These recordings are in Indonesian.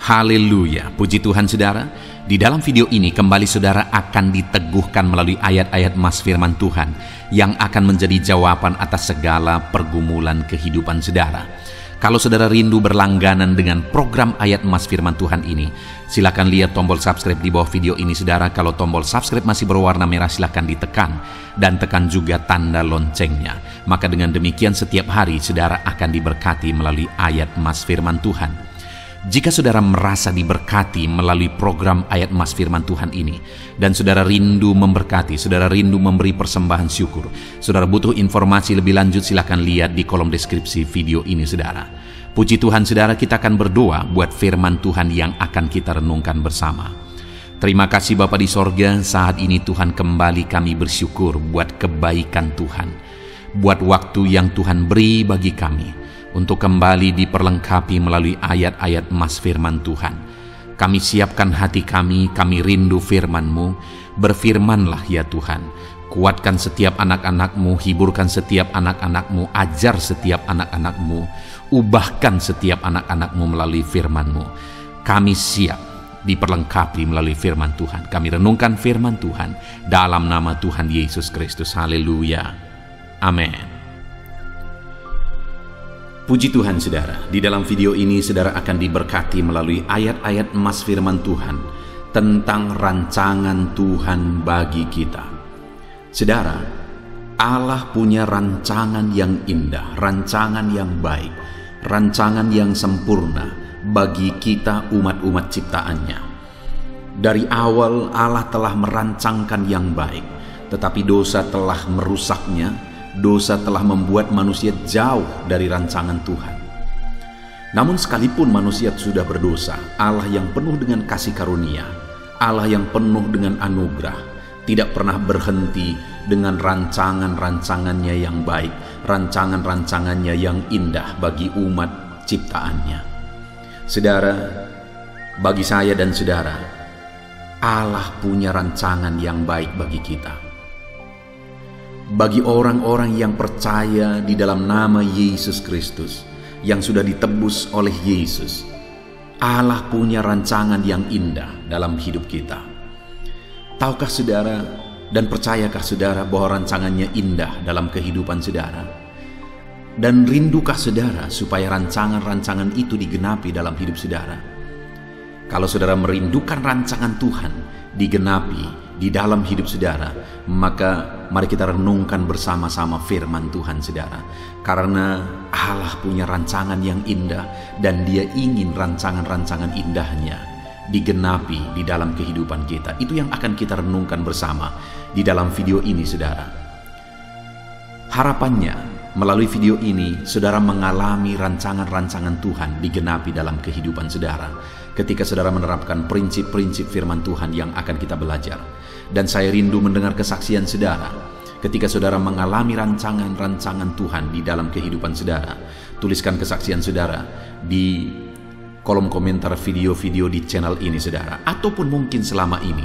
Haleluya, puji Tuhan saudara. Di dalam video ini kembali saudara akan diteguhkan melalui ayat-ayat Mas firman Tuhan yang akan menjadi jawaban atas segala pergumulan kehidupan saudara. Kalau saudara rindu berlangganan dengan program ayat Mas firman Tuhan ini, silakan lihat tombol subscribe di bawah video ini saudara. Kalau tombol subscribe masih berwarna merah, silakan ditekan dan tekan juga tanda loncengnya. Maka dengan demikian setiap hari saudara akan diberkati melalui ayat Mas firman Tuhan. Jika saudara merasa diberkati melalui program ayat Mas firman Tuhan ini, dan saudara rindu memberkati, saudara rindu memberi persembahan syukur, saudara butuh informasi lebih lanjut, silakan lihat di kolom deskripsi video ini saudara. Puji Tuhan saudara, kita akan berdoa buat firman Tuhan yang akan kita renungkan bersama. Terima kasih Bapa di sorga, saat ini Tuhan kembali kami bersyukur buat kebaikan Tuhan, buat waktu yang Tuhan beri bagi kami untuk kembali diperlengkapi melalui ayat-ayat Mas firman Tuhan. Kami siapkan hati kami rindu firman-Mu. Berfirmanlah ya Tuhan. Kuatkan setiap anak-anak-Mu, hiburkan setiap anak-anak-Mu, ajar setiap anak-anak-Mu, ubahkan setiap anak-anak-Mu melalui firman-Mu. Kami siap diperlengkapi melalui firman Tuhan. Kami renungkan firman Tuhan dalam nama Tuhan Yesus Kristus. Haleluya. Amin. Puji Tuhan saudara, di dalam video ini saudara akan diberkati melalui ayat-ayat Mas firman Tuhan tentang rancangan Tuhan bagi kita. Saudara, Allah punya rancangan yang indah, rancangan yang baik, rancangan yang sempurna bagi kita umat-umat ciptaannya. Dari awal Allah telah merancangkan yang baik, tetapi dosa telah merusaknya. Dosa telah membuat manusia jauh dari rancangan Tuhan. Namun sekalipun manusia sudah berdosa, Allah yang penuh dengan kasih karunia, Allah yang penuh dengan anugerah, tidak pernah berhenti dengan rancangan-rancangannya yang baik, rancangan-rancangannya yang indah bagi umat ciptaannya. Saudara, bagi saya dan saudara, Allah punya rancangan yang baik bagi kita. Bagi orang-orang yang percaya di dalam nama Yesus Kristus, yang sudah ditebus oleh Yesus, Allah punya rancangan yang indah dalam hidup kita. Tahukah saudara dan percayakah saudara bahwa rancangannya indah dalam kehidupan saudara? Dan rindukah saudara supaya rancangan-rancangan itu digenapi dalam hidup saudara? Kalau saudara merindukan rancangan Tuhan digenapi di dalam hidup saudara, maka mari kita renungkan bersama-sama firman Tuhan saudara. Karena Allah punya rancangan yang indah dan Dia ingin rancangan-rancangan indahnya digenapi di dalam kehidupan kita. Itu yang akan kita renungkan bersama di dalam video ini saudara. Harapannya melalui video ini saudara mengalami rancangan-rancangan Tuhan digenapi dalam kehidupan saudara ketika saudara menerapkan prinsip-prinsip firman Tuhan yang akan kita belajar. Dan saya rindu mendengar kesaksian saudara ketika saudara mengalami rancangan-rancangan Tuhan di dalam kehidupan saudara. Tuliskan kesaksian saudara di kolom komentar video-video di channel ini saudara. Ataupun mungkin selama ini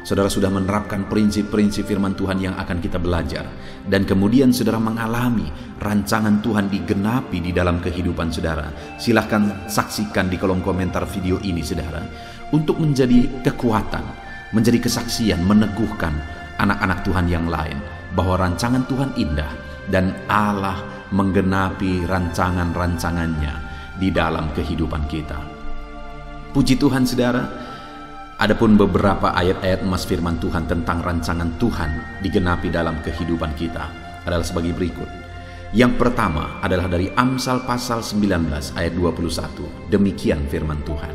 saudara sudah menerapkan prinsip-prinsip firman Tuhan yang akan kita belajar, dan kemudian saudara mengalami rancangan Tuhan digenapi di dalam kehidupan saudara. Silahkan saksikan di kolom komentar video ini saudara, untuk menjadi kekuatan, menjadi kesaksian, meneguhkan anak-anak Tuhan yang lain bahwa rancangan Tuhan indah dan Allah menggenapi rancangan-rancangannya di dalam kehidupan kita. Puji Tuhan saudara. Adapun beberapa ayat-ayat Mas firman Tuhan tentang rancangan Tuhan digenapi dalam kehidupan kita adalah sebagai berikut. Yang pertama adalah dari Amsal pasal 19 ayat 21. Demikian firman Tuhan.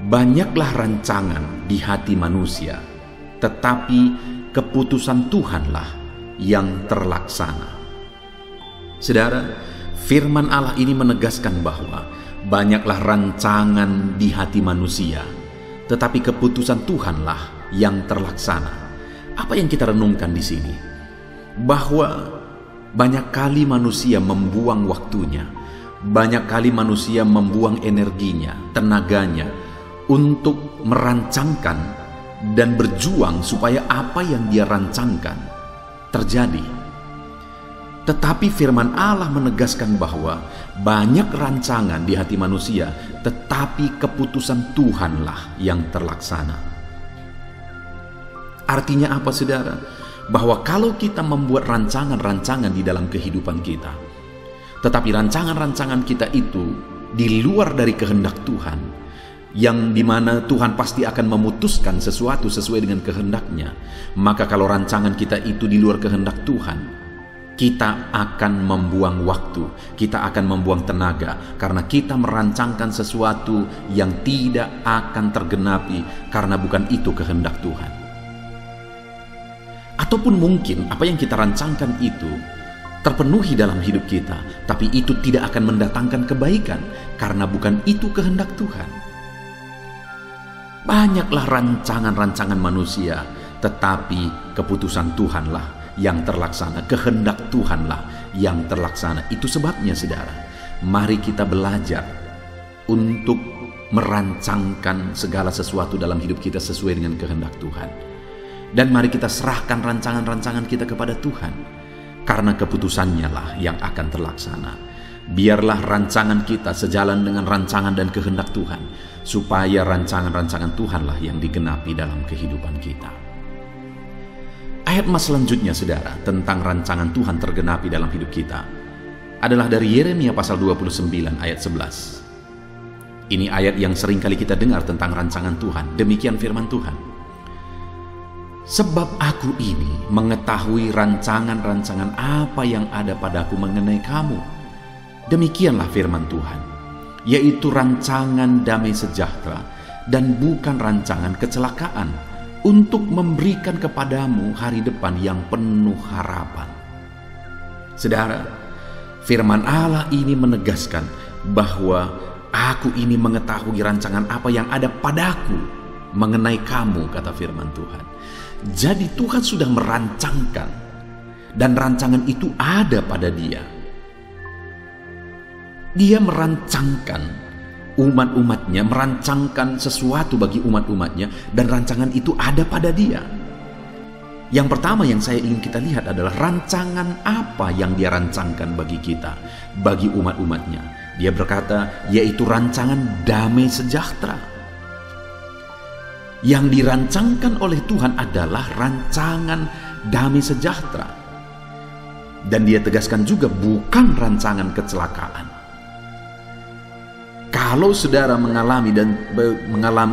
Banyaklah rancangan di hati manusia, tetapi keputusan Tuhanlah yang terlaksana. Saudara, firman Allah ini menegaskan bahwa banyaklah rancangan di hati manusia, tetapi keputusan Tuhanlah yang terlaksana. Apa yang kita renungkan di sini? Bahwa banyak kali manusia membuang waktunya, banyak kali manusia membuang energinya, tenaganya untuk merancangkan dan berjuang supaya apa yang dia rancangkan terjadi. Tetapi firman Allah menegaskan bahwa banyak rancangan di hati manusia, tetapi keputusan Tuhanlah yang terlaksana. Artinya apa, saudara? Bahwa kalau kita membuat rancangan-rancangan di dalam kehidupan kita, tetapi rancangan-rancangan kita itu di luar dari kehendak Tuhan, yang dimana Tuhan pasti akan memutuskan sesuatu sesuai dengan kehendaknya, maka kalau rancangan kita itu di luar kehendak Tuhan, kita akan membuang waktu, kita akan membuang tenaga, karena kita merancangkan sesuatu yang tidak akan tergenapi karena bukan itu kehendak Tuhan. Ataupun mungkin apa yang kita rancangkan itu terpenuhi dalam hidup kita, tapi itu tidak akan mendatangkan kebaikan karena bukan itu kehendak Tuhan. Banyaklah rancangan-rancangan manusia, tetapi keputusan Tuhanlah yang terlaksana, kehendak Tuhanlah yang terlaksana. Itu sebabnya, saudara, mari kita belajar untuk merancangkan segala sesuatu dalam hidup kita sesuai dengan kehendak Tuhan. Dan mari kita serahkan rancangan-rancangan kita kepada Tuhan, karena keputusannya lah yang akan terlaksana. Biarlah rancangan kita sejalan dengan rancangan dan kehendak Tuhan, supaya rancangan-rancangan Tuhanlah yang digenapi dalam kehidupan kita. Ayat mas selanjutnya, saudara, tentang rancangan Tuhan tergenapi dalam hidup kita adalah dari Yeremia pasal 29 ayat 11. Ini ayat yang sering kali kita dengar tentang rancangan Tuhan. Demikian firman Tuhan. Sebab aku ini mengetahui rancangan-rancangan apa yang ada padaku mengenai kamu. Demikianlah firman Tuhan, yaitu rancangan damai sejahtera dan bukan rancangan kecelakaan, untuk memberikan kepadamu hari depan yang penuh harapan. Saudara, firman Allah ini menegaskan bahwa aku ini mengetahui rancangan apa yang ada padaku mengenai kamu, kata firman Tuhan. Jadi Tuhan sudah merancangkan, dan rancangan itu ada pada Dia. Dia merancangkan umat-umatnya, merancangkan sesuatu bagi umat-umatnya, dan rancangan itu ada pada Dia. Yang pertama yang saya ingin kita lihat adalah rancangan apa yang Dia rancangkan bagi kita, bagi umat-umatnya. Dia berkata, yaitu rancangan damai sejahtera. Yang dirancangkan oleh Tuhan adalah rancangan damai sejahtera. Dan Dia tegaskan juga bukan rancangan kecelakaan. Kalau saudara mengalami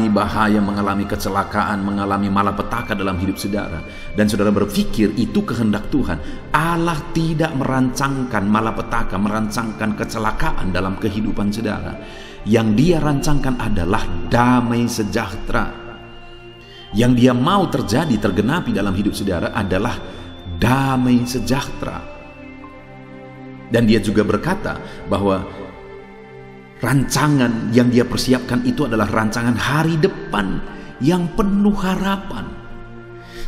bahaya, mengalami kecelakaan, mengalami malapetaka dalam hidup saudara, dan saudara berpikir itu kehendak Tuhan, Allah tidak merancangkan malapetaka, merancangkan kecelakaan dalam kehidupan saudara. Yang Dia rancangkan adalah damai sejahtera. Yang Dia mau terjadi, tergenapi dalam hidup saudara adalah damai sejahtera. Dan Dia juga berkata bahwa rancangan yang Dia persiapkan itu adalah rancangan hari depan yang penuh harapan.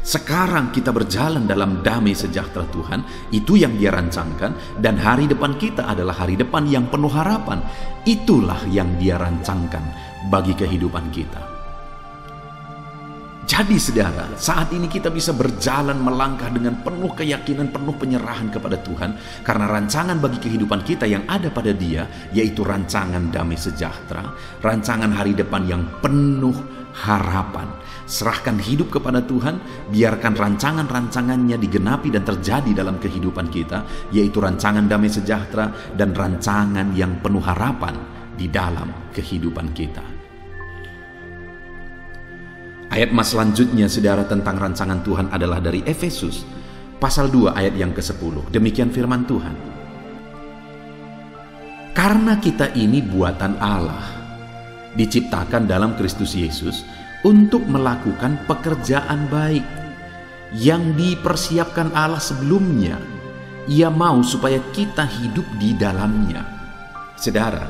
Sekarang kita berjalan dalam damai sejahtera Tuhan, itu yang Dia rancangkan, dan hari depan kita adalah hari depan yang penuh harapan. Itulah yang Dia rancangkan bagi kehidupan kita. Jadi saudara, saat ini kita bisa berjalan melangkah dengan penuh keyakinan, penuh penyerahan kepada Tuhan, karena rancangan bagi kehidupan kita yang ada pada Dia, yaitu rancangan damai sejahtera, rancangan hari depan yang penuh harapan. Serahkan hidup kepada Tuhan, biarkan rancangan-rancangannya digenapi dan terjadi dalam kehidupan kita, yaitu rancangan damai sejahtera dan rancangan yang penuh harapan di dalam kehidupan kita. Ayat mas selanjutnya, saudara, tentang rancangan Tuhan adalah dari Efesus pasal 2 ayat yang ke-10. Demikian firman Tuhan. Karena kita ini buatan Allah, diciptakan dalam Kristus Yesus untuk melakukan pekerjaan baik yang dipersiapkan Allah sebelumnya. Ia mau supaya kita hidup di dalamnya. Saudara,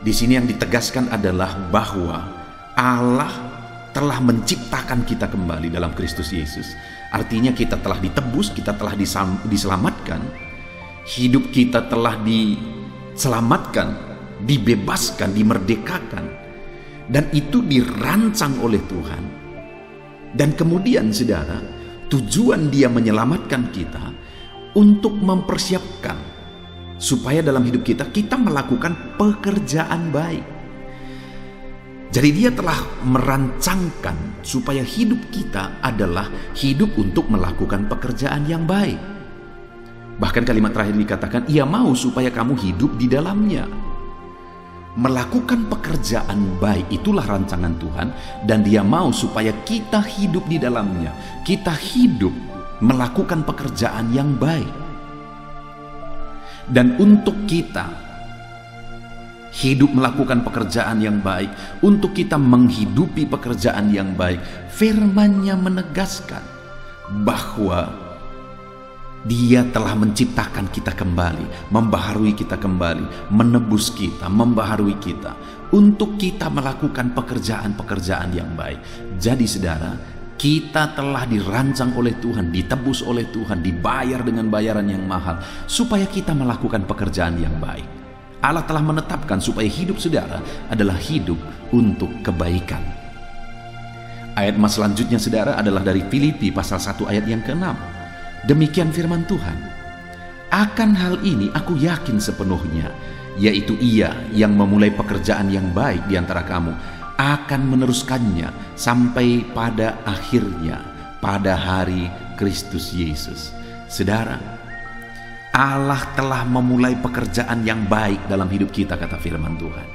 di sini yang ditegaskan adalah bahwa Allah telah menciptakan kita kembali dalam Kristus Yesus. Artinya kita telah ditebus, kita telah diselamatkan, hidup kita telah diselamatkan, dibebaskan, dimerdekakan, dan itu dirancang oleh Tuhan. Dan kemudian saudara, tujuan Dia menyelamatkan kita untuk mempersiapkan supaya dalam hidup kita melakukan pekerjaan baik. Jadi dia telah merancangkan supaya hidup kita adalah hidup untuk melakukan pekerjaan yang baik. Bahkan kalimat terakhir dikatakan, ia mau supaya kamu hidup di dalamnya. Melakukan pekerjaan baik itulah rancangan Tuhan, dan dia mau supaya kita hidup di dalamnya. Kita hidup melakukan pekerjaan yang baik. Dan untuk kita hidup melakukan pekerjaan yang baik, untuk kita menghidupi pekerjaan yang baik, firman-Nya menegaskan bahwa Dia telah menciptakan kita kembali, membaharui kita kembali, menebus kita, membaharui kita, untuk kita melakukan pekerjaan-pekerjaan yang baik. Jadi saudara, kita telah dirancang oleh Tuhan, ditebus oleh Tuhan, dibayar dengan bayaran yang mahal, supaya kita melakukan pekerjaan yang baik. Allah telah menetapkan supaya hidup saudara adalah hidup untuk kebaikan. Ayat mas selanjutnya saudara adalah dari Filipi pasal 1 ayat yang ke-6. Demikian firman Tuhan, akan hal ini aku yakin sepenuhnya, yaitu Ia yang memulai pekerjaan yang baik di antara kamu akan meneruskannya sampai pada akhirnya, pada hari Kristus Yesus. Saudara, Allah telah memulai pekerjaan yang baik dalam hidup kita, kata firman Tuhan.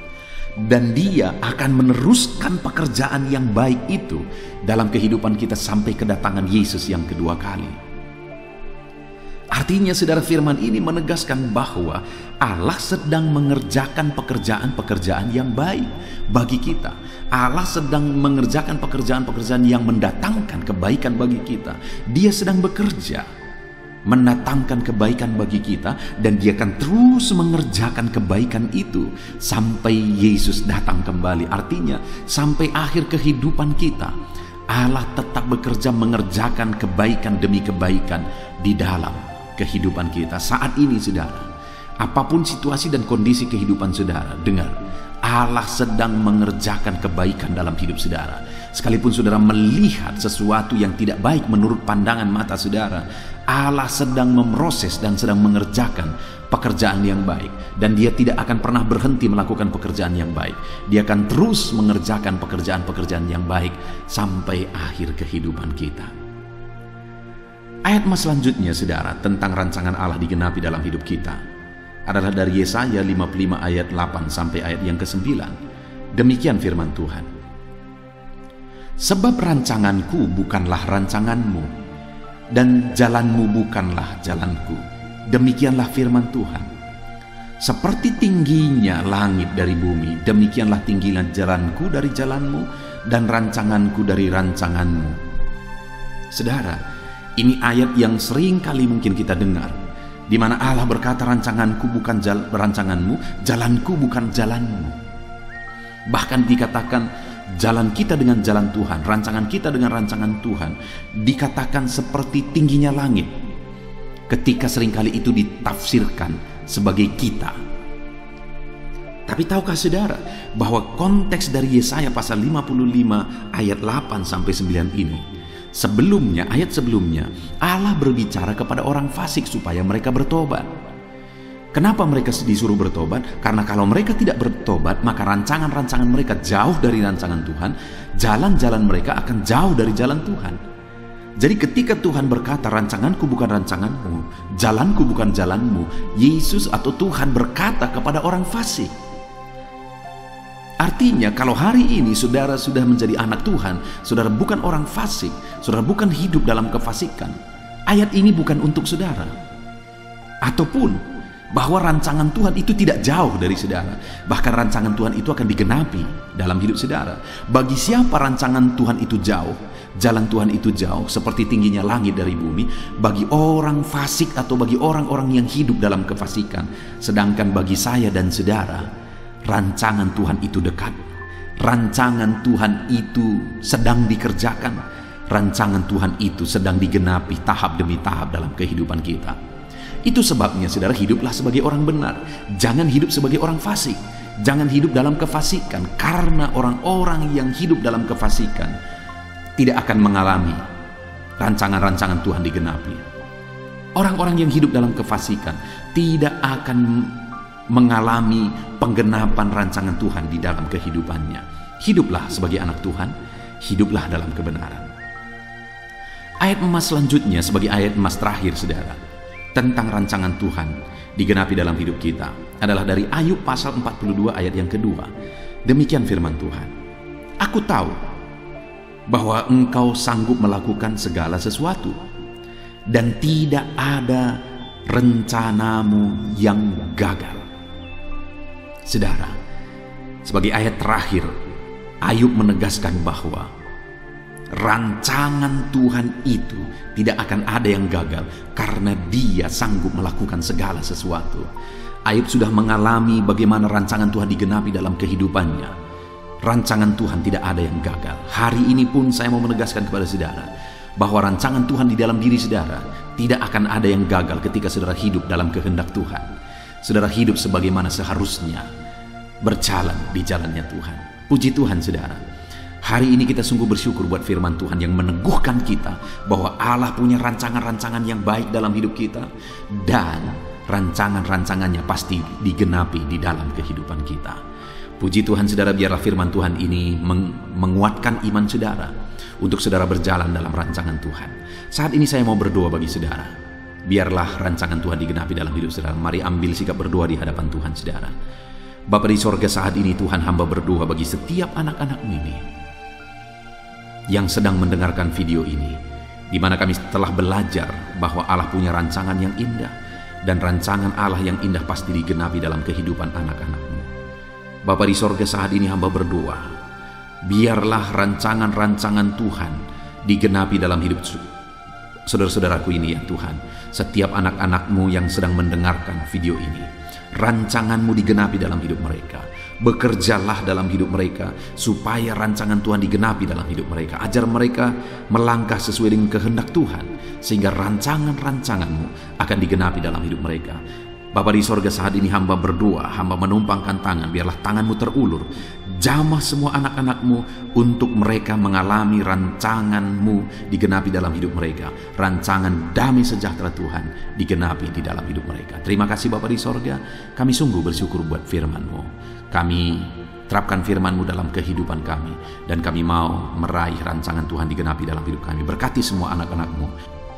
Dan Dia akan meneruskan pekerjaan yang baik itu dalam kehidupan kita sampai kedatangan Yesus yang kedua kali. Artinya saudara, firman ini menegaskan bahwa Allah sedang mengerjakan pekerjaan-pekerjaan yang baik bagi kita. Allah sedang mengerjakan pekerjaan-pekerjaan yang mendatangkan kebaikan bagi kita. Dia sedang bekerja mendatangkan kebaikan bagi kita, dan Dia akan terus mengerjakan kebaikan itu sampai Yesus datang kembali. Artinya sampai akhir kehidupan kita, Allah tetap bekerja mengerjakan kebaikan demi kebaikan di dalam kehidupan kita. Saat ini saudara, apapun situasi dan kondisi kehidupan saudara, dengar, Allah sedang mengerjakan kebaikan dalam hidup saudara. Sekalipun saudara melihat sesuatu yang tidak baik menurut pandangan mata saudara, Allah sedang memproses dan sedang mengerjakan pekerjaan yang baik. Dan Dia tidak akan pernah berhenti melakukan pekerjaan yang baik. Dia akan terus mengerjakan pekerjaan-pekerjaan yang baik sampai akhir kehidupan kita. Ayat mas selanjutnya saudara, tentang rancangan Allah digenapi dalam hidup kita, adalah dari Yesaya 55 ayat 8 sampai ayat yang ke-9. Demikian firman Tuhan, sebab rancanganku bukanlah rancanganmu, dan jalanmu bukanlah jalanku. Demikianlah firman Tuhan. Seperti tingginya langit dari bumi, demikianlah tingginya jalanku dari jalanmu, dan rancanganku dari rancanganmu. Saudara, ini ayat yang sering kali mungkin kita dengar, di mana Allah berkata, rancanganku bukan rancanganmu, jalanku bukan jalanmu. Bahkan dikatakan jalan kita dengan jalan Tuhan, rancangan kita dengan rancangan Tuhan, dikatakan seperti tingginya langit, ketika seringkali itu ditafsirkan sebagai kita. Tapi tahukah saudara bahwa konteks dari Yesaya pasal 55 ayat 8 sampai 9 ini, sebelumnya, ayat sebelumnya, Allah berbicara kepada orang fasik supaya mereka bertobat. Kenapa mereka disuruh bertobat? Karena kalau mereka tidak bertobat, maka rancangan-rancangan mereka jauh dari rancangan Tuhan, jalan-jalan mereka akan jauh dari jalan Tuhan. Jadi ketika Tuhan berkata, rancanganku bukan rancanganmu, jalanku bukan jalanmu, Yesus atau Tuhan berkata kepada orang fasik. Artinya kalau hari ini saudara sudah menjadi anak Tuhan, saudara bukan orang fasik, saudara bukan hidup dalam kefasikan, ayat ini bukan untuk saudara. Ataupun bahwa rancangan Tuhan itu tidak jauh dari saudara, bahkan rancangan Tuhan itu akan digenapi dalam hidup saudara. Bagi siapa rancangan Tuhan itu jauh, jalan Tuhan itu jauh seperti tingginya langit dari bumi, bagi orang fasik atau bagi orang-orang yang hidup dalam kefasikan. Sedangkan bagi saya dan saudara, rancangan Tuhan itu dekat, rancangan Tuhan itu sedang dikerjakan, rancangan Tuhan itu sedang digenapi tahap demi tahap dalam kehidupan kita. Itu sebabnya saudara, hiduplah sebagai orang benar, jangan hidup sebagai orang fasik, jangan hidup dalam kefasikan, karena orang-orang yang hidup dalam kefasikan tidak akan mengalami rancangan-rancangan Tuhan digenapi. Orang-orang yang hidup dalam kefasikan tidak akan mengalami penggenapan rancangan Tuhan di dalam kehidupannya. Hiduplah sebagai anak Tuhan, hiduplah dalam kebenaran. Ayat emas selanjutnya sebagai ayat emas terakhir, saudara, tentang rancangan Tuhan digenapi dalam hidup kita adalah dari Ayub pasal 42 ayat yang kedua. Demikian firman Tuhan, "Aku tahu bahwa engkau sanggup melakukan segala sesuatu, dan tidak ada rencanamu yang gagal." Saudara, sebagai ayat terakhir, Ayub menegaskan bahwa rancangan Tuhan itu tidak akan ada yang gagal karena Dia sanggup melakukan segala sesuatu. Ayub sudah mengalami bagaimana rancangan Tuhan digenapi dalam kehidupannya. Rancangan Tuhan tidak ada yang gagal. Hari ini pun saya mau menegaskan kepada saudara bahwa rancangan Tuhan di dalam diri saudara tidak akan ada yang gagal ketika saudara hidup dalam kehendak Tuhan. Saudara hidup sebagaimana seharusnya, berjalan di jalannya Tuhan. Puji Tuhan, saudara. Hari ini kita sungguh bersyukur buat firman Tuhan yang meneguhkan kita bahwa Allah punya rancangan-rancangan yang baik dalam hidup kita, dan rancangan-rancangannya pasti digenapi di dalam kehidupan kita. Puji Tuhan, saudara, biarlah firman Tuhan ini menguatkan iman saudara untuk saudara berjalan dalam rancangan Tuhan. Saat ini saya mau berdoa bagi saudara. Biarlah rancangan Tuhan digenapi dalam hidup saudara. Mari ambil sikap berdoa di hadapan Tuhan, saudara. Bapa di sorga, saat ini Tuhan, hamba berdoa bagi setiap anak-anak ini yang sedang mendengarkan video ini, di mana kami telah belajar bahwa Allah punya rancangan yang indah, dan rancangan Allah yang indah pasti digenapi dalam kehidupan anak-anak-Mu. Bapa di sorga, saat ini hamba berdoa, biarlah rancangan-rancangan Tuhan digenapi dalam hidup saudara-saudaraku ini, ya Tuhan. Setiap anak-anak-Mu yang sedang mendengarkan video ini, rancangan-Mu digenapi dalam hidup mereka. Bekerjalah dalam hidup mereka supaya rancangan Tuhan digenapi dalam hidup mereka. Ajar mereka melangkah sesuai dengan kehendak Tuhan, sehingga rancangan-rancangan-Mu akan digenapi dalam hidup mereka. Bapa di sorga, saat ini hamba berdoa, hamba menumpangkan tangan, biarlah tangan-Mu terulur, jamah semua anak-anak-Mu untuk mereka mengalami rancangan-Mu digenapi dalam hidup mereka. Rancangan damai sejahtera Tuhan digenapi di dalam hidup mereka. Terima kasih Bapa di sorga, kami sungguh bersyukur buat firman-Mu. Kami terapkan firman-Mu dalam kehidupan kami, dan kami mau meraih rancangan Tuhan digenapi dalam hidup kami. Berkati semua anak-anak-Mu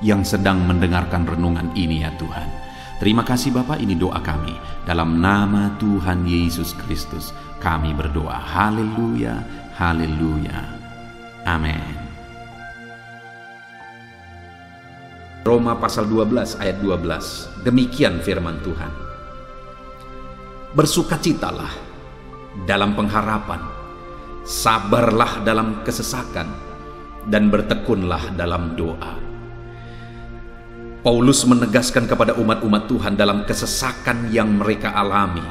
yang sedang mendengarkan renungan ini, ya Tuhan. Terima kasih Bapa, ini doa kami. Dalam nama Tuhan Yesus Kristus kami berdoa. Haleluya, haleluya. Amin. Roma pasal 12 ayat 12. Demikian firman Tuhan. Bersukacitalah dalam pengharapan, sabarlah dalam kesesakan, dan bertekunlah dalam doa. Paulus menegaskan kepada umat-umat Tuhan dalam kesesakan yang mereka alami,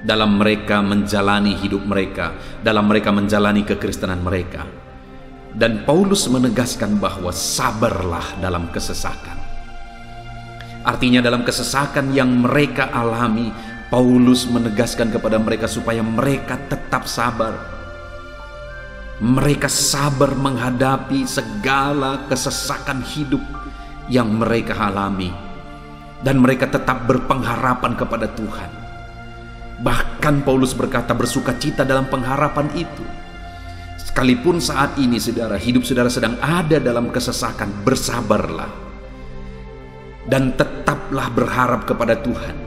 dalam mereka menjalani hidup mereka, dalam mereka menjalani kekristenan mereka. Dan Paulus menegaskan bahwa sabarlah dalam kesesakan. Artinya dalam kesesakan yang mereka alami, Paulus menegaskan kepada mereka supaya mereka tetap sabar. Mereka sabar menghadapi segala kesesakan hidup yang mereka alami, dan mereka tetap berpengharapan kepada Tuhan. Bahkan Paulus berkata bersukacita dalam pengharapan itu. Sekalipun saat ini saudara, hidup saudara sedang ada dalam kesesakan, bersabarlah dan tetaplah berharap kepada Tuhan.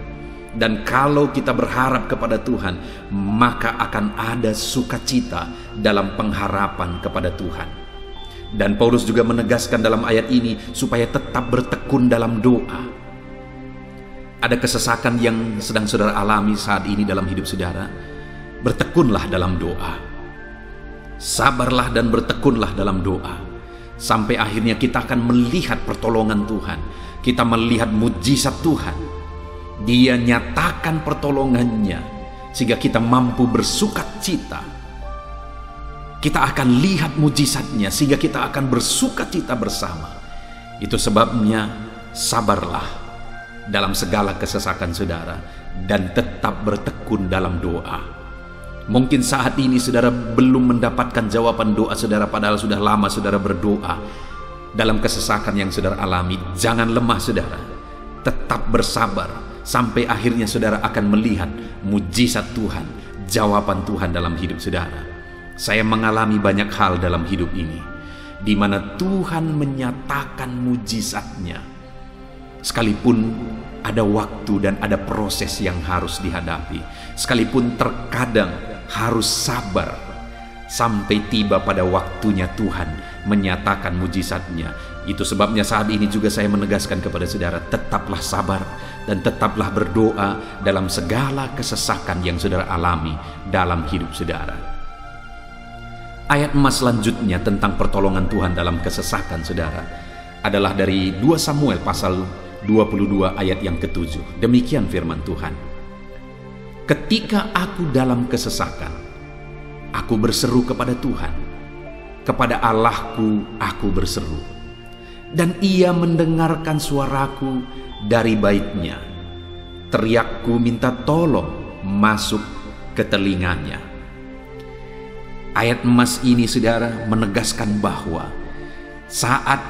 Dan kalau kita berharap kepada Tuhan, maka akan ada sukacita dalam pengharapan kepada Tuhan. Dan Paulus juga menegaskan dalam ayat ini supaya tetap bertekun dalam doa. Ada kesesakan yang sedang saudara alami saat ini dalam hidup saudara, bertekunlah dalam doa. Sabarlah dan bertekunlah dalam doa, sampai akhirnya kita akan melihat pertolongan Tuhan. Kita melihat mujizat Tuhan. Dia nyatakan pertolongannya sehingga kita mampu bersukacita. Kita akan lihat mujizatnya sehingga kita akan bersukacita bersama. Itu sebabnya sabarlah dalam segala kesesakan saudara, dan tetap bertekun dalam doa. Mungkin saat ini saudara belum mendapatkan jawaban doa saudara, padahal sudah lama saudara berdoa. dalam kesesakan yang saudara alami, jangan lemah saudara. Tetap bersabar sampai akhirnya saudara akan melihat mujizat Tuhan, jawaban Tuhan dalam hidup saudara. Saya mengalami banyak hal dalam hidup ini, di mana Tuhan menyatakan mujizatnya. Sekalipun ada waktu dan ada proses yang harus dihadapi, sekalipun terkadang harus sabar, sampai tiba pada waktunya Tuhan menyatakan mujizatnya. Itu sebabnya saat ini juga saya menegaskan kepada saudara, tetaplah sabar dan tetaplah berdoa dalam segala kesesakan yang saudara alami dalam hidup saudara. Ayat emas selanjutnya tentang pertolongan Tuhan dalam kesesakan saudara adalah dari 2 Samuel pasal 22 ayat yang ke-7. Demikian firman Tuhan. Ketika aku dalam kesesakan, aku berseru kepada Tuhan, kepada Allahku aku berseru, dan Ia mendengarkan suaraku dari baitnya. Teriakku minta tolong masuk ke telinganya. Ayat emas ini saudara menegaskan bahwa saat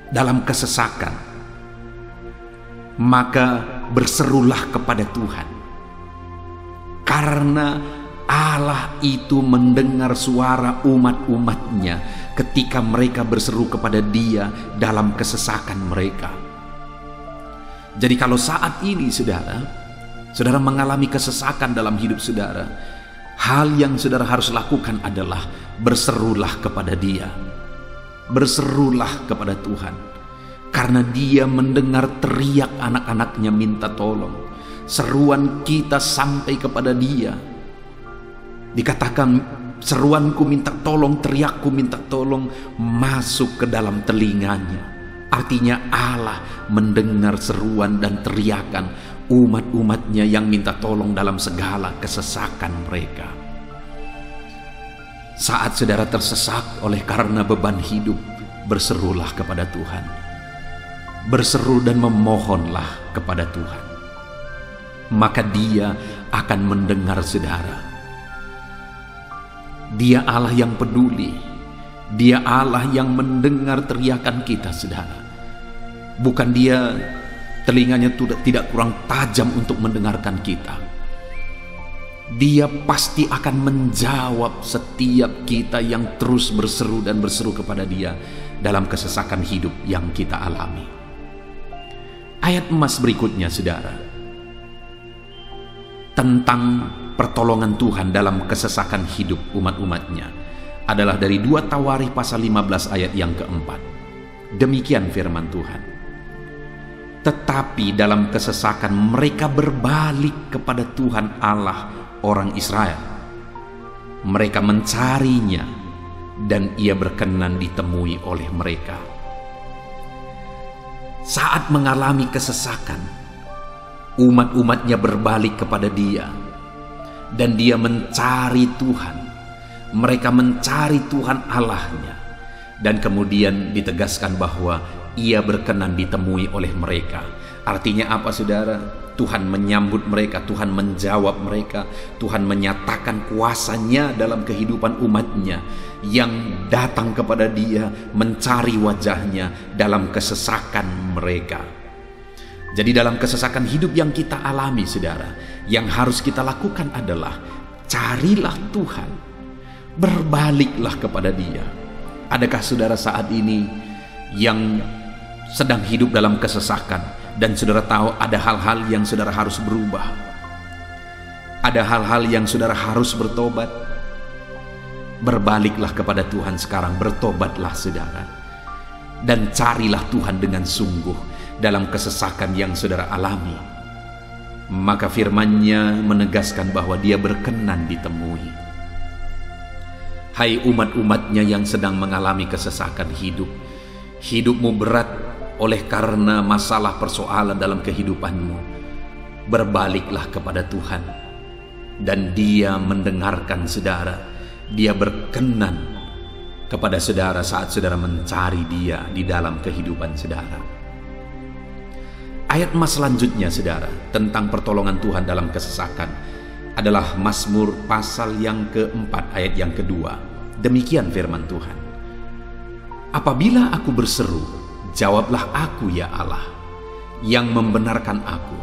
dalam kesesakan, maka berserulah kepada Tuhan, karena Allah itu mendengar suara umat-umatnya ketika mereka berseru kepada Dia dalam kesesakan mereka. Jadi kalau saat ini saudara mengalami kesesakan dalam hidup saudara, hal yang saudara harus lakukan adalah berserulah kepada Dia, berserulah kepada Tuhan, karena Dia mendengar teriak anak-anaknya minta tolong. Seruan kita sampai kepada Dia. Dikatakan seruanku minta tolong, teriakku minta tolong masuk ke dalam telinganya. Artinya Allah mendengar seruan dan teriakan umat-umatnya yang minta tolong dalam segala kesesakan mereka. Saat saudara tersesak oleh karena beban hidup, berserulah kepada Tuhan. Berseru dan memohonlah kepada Tuhan, maka Dia akan mendengar saudara. Dia Allah yang peduli, Dia Allah yang mendengar teriakan kita saudara. Bukan Dia telinganya tidak kurang tajam untuk mendengarkan kita. Dia pasti akan menjawab setiap kita yang terus berseru dan berseru kepada Dia dalam kesesakan hidup yang kita alami. Ayat emas berikutnya saudara, tentang pertolongan Tuhan dalam kesesakan hidup umat-umatnya, adalah dari 2 Tawarikh pasal 15 ayat yang ke-4. Demikian firman Tuhan. Tetapi dalam kesesakan mereka berbalik kepada Tuhan Allah orang Israel. Mereka mencarinya dan Ia berkenan ditemui oleh mereka. Saat mengalami kesesakan, umat-umatnya berbalik kepada Dia dan Dia mencari Tuhan. Mereka mencari Tuhan Allahnya, dan kemudian ditegaskan bahwa Ia berkenan ditemui oleh mereka. Artinya apa saudara? Tuhan menyambut mereka, Tuhan menjawab mereka, Tuhan menyatakan kuasa-Nya dalam kehidupan umatnya yang datang kepada Dia, mencari wajah-Nya dalam kesesakan mereka. Jadi dalam kesesakan hidup yang kita alami saudara, yang harus kita lakukan adalah carilah Tuhan, berbaliklah kepada Dia. Adakah saudara saat ini yang sedang hidup dalam kesesakan dan saudara tahu ada hal-hal yang saudara harus berubah, ada hal-hal yang saudara harus bertobat? Berbaliklah kepada Tuhan sekarang, bertobatlah saudara, dan carilah Tuhan dengan sungguh dalam kesesakan yang saudara alami. Maka firman-Nya menegaskan bahwa Dia berkenan ditemui. Hai umat-umatnya yang sedang mengalami kesesakan hidup, hidupmu berat oleh karena masalah persoalan dalam kehidupanmu, berbaliklah kepada Tuhan dan Dia mendengarkan saudara. Dia berkenan kepada saudara saat saudara mencari Dia di dalam kehidupan saudara. Ayat emas selanjutnya saudara tentang pertolongan Tuhan dalam kesesakan adalah Mazmur pasal yang ke-4 ayat yang kedua. Demikian firman Tuhan. Apabila aku berseru, jawablah aku ya Allah, yang membenarkan aku.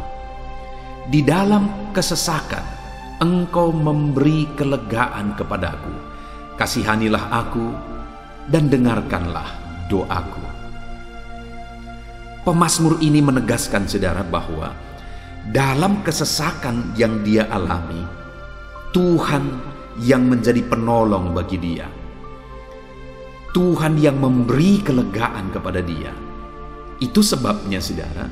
Di dalam kesesakan, Engkau memberi kelegaan kepadaku. Kasihanilah aku dan dengarkanlah doaku. Pemazmur ini menegaskan saudara bahwa dalam kesesakan yang dia alami, Tuhan yang menjadi penolong bagi dia. Tuhan yang memberi kelegaan kepada dia. Itu sebabnya saudara,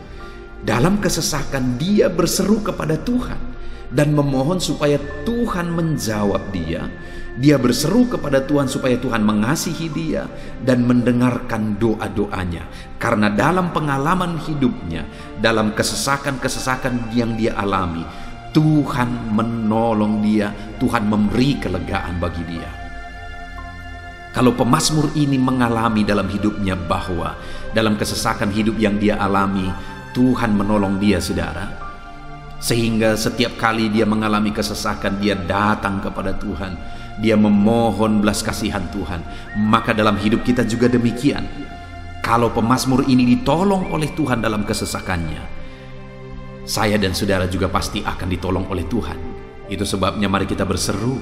dalam kesesakan dia berseru kepada Tuhan dan memohon supaya Tuhan menjawab dia. Dia berseru kepada Tuhan supaya Tuhan mengasihi dia dan mendengarkan doa-doanya. Karena dalam pengalaman hidupnya, dalam kesesakan-kesesakan yang dia alami, Tuhan menolong dia, Tuhan memberi kelegaan bagi dia. Kalau pemazmur ini mengalami dalam hidupnya bahwa dalam kesesakan hidup yang dia alami, Tuhan menolong dia saudara, sehingga setiap kali dia mengalami kesesakan, dia datang kepada Tuhan, dia memohon belas kasihan Tuhan. Maka dalam hidup kita juga demikian. Kalau pemazmur ini ditolong oleh Tuhan dalam kesesakannya, saya dan saudara juga pasti akan ditolong oleh Tuhan. Itu sebabnya mari kita berseru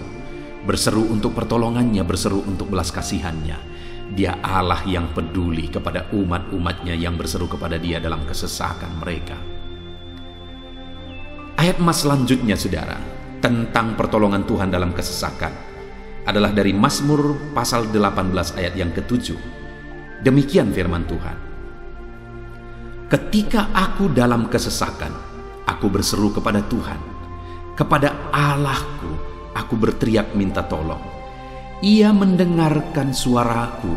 untuk pertolongannya, berseru untuk belas kasihannya. Dia Allah yang peduli kepada umat-umatnya yang berseru kepada dia dalam kesesakan mereka. Ayat emas selanjutnya saudara, tentang pertolongan Tuhan dalam kesesakan, adalah dari Mazmur pasal 18 ayat yang ke-7. Demikian firman Tuhan. Ketika aku dalam kesesakan, aku berseru kepada Tuhan, kepada Allahku aku berteriak minta tolong. Ia mendengarkan suaraku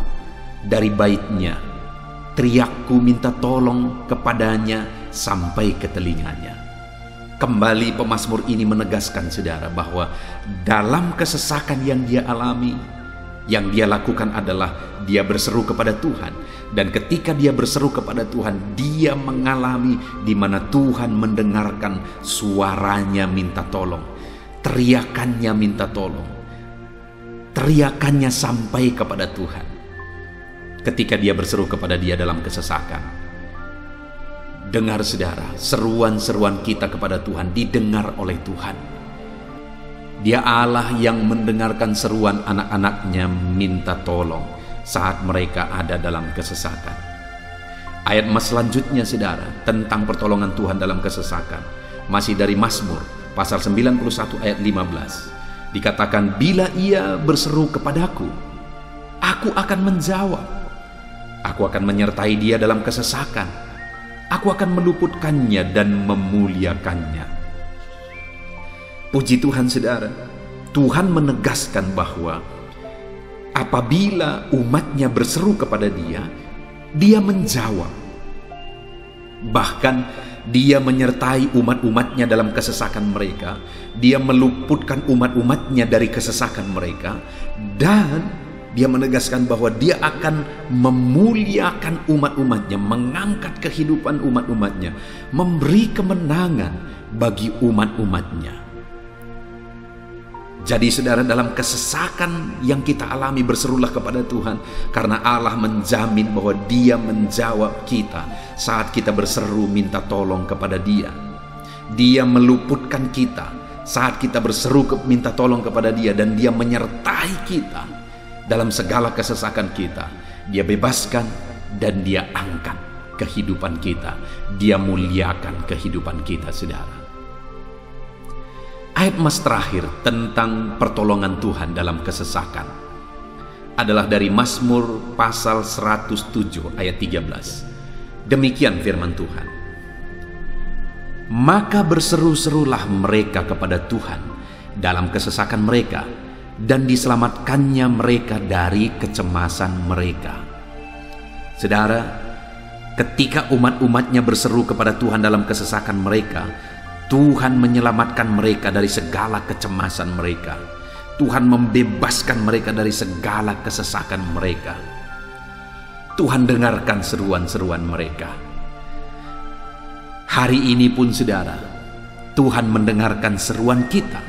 dari baitnya. Teriakku minta tolong kepadanya sampai ke telinganya. Kembali pemazmur ini menegaskan saudara bahwa dalam kesesakan yang dia alami, yang dia lakukan adalah dia berseru kepada Tuhan. Dan ketika dia berseru kepada Tuhan, dia mengalami di mana Tuhan mendengarkan suaranya minta tolong. Teriakannya minta tolong. Teriakannya sampai kepada Tuhan. Ketika dia berseru kepada dia dalam kesesakan. Dengar saudara, seruan-seruan kita kepada Tuhan didengar oleh Tuhan. Dia Allah yang mendengarkan seruan anak-anaknya minta tolong saat mereka ada dalam kesesakan. Ayat emas selanjutnya saudara, tentang pertolongan Tuhan dalam kesesakan, masih dari Mazmur pasal 91 ayat 15. Dikatakan, bila ia berseru kepadaku, aku akan menjawab. Aku akan menyertai dia dalam kesesakan. Aku akan meluputkannya dan memuliakannya. Puji Tuhan saudara, Tuhan menegaskan bahwa apabila umatnya berseru kepada dia, dia menjawab. Bahkan dia menyertai umat-umatnya dalam kesesakan mereka. Dia meluputkan umat-umatnya dari kesesakan mereka. Dan dia menegaskan bahwa dia akan memuliakan umat-umatnya, mengangkat kehidupan umat-umatnya, memberi kemenangan bagi umat-umatnya. Jadi saudara, dalam kesesakan yang kita alami berserulah kepada Tuhan, karena Allah menjamin bahwa dia menjawab kita saat kita berseru minta tolong kepada dia. Dia meluputkan kita saat kita berseru minta tolong kepada dia, dan dia menyertai kita dalam segala kesesakan kita. Dia bebaskan dan dia angkat kehidupan kita. Dia muliakan kehidupan kita saudara. Ayat emas terakhir tentang pertolongan Tuhan dalam kesesakan adalah dari Mazmur pasal 107 ayat 13. Demikian firman Tuhan. Maka berseru-serulah mereka kepada Tuhan dalam kesesakan mereka, dan diselamatkannya mereka dari kecemasan mereka. Saudara, ketika umat-umatnya berseru kepada Tuhan dalam kesesakan mereka, Tuhan menyelamatkan mereka dari segala kecemasan mereka. Tuhan membebaskan mereka dari segala kesesakan mereka. Tuhan dengarkan seruan-seruan mereka. Hari ini pun saudara, Tuhan mendengarkan seruan kita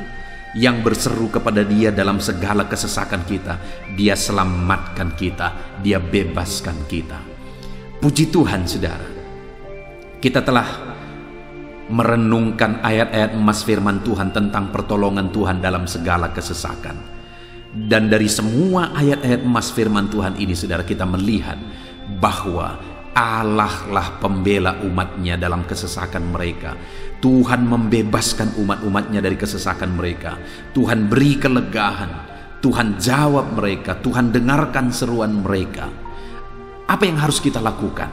yang berseru kepada Dia dalam segala kesesakan kita. Dia selamatkan kita, Dia bebaskan kita. Puji Tuhan saudara, kita telah merenungkan ayat-ayat emas firman Tuhan tentang pertolongan Tuhan dalam segala kesesakan. Dan dari semua ayat-ayat emas firman Tuhan ini saudara, kita melihat bahwa Allah lah pembela umatnya dalam kesesakan mereka. Tuhan membebaskan umat-umatnya dari kesesakan mereka. Tuhan beri kelegaan, Tuhan jawab mereka, Tuhan dengarkan seruan mereka. Apa yang harus kita lakukan?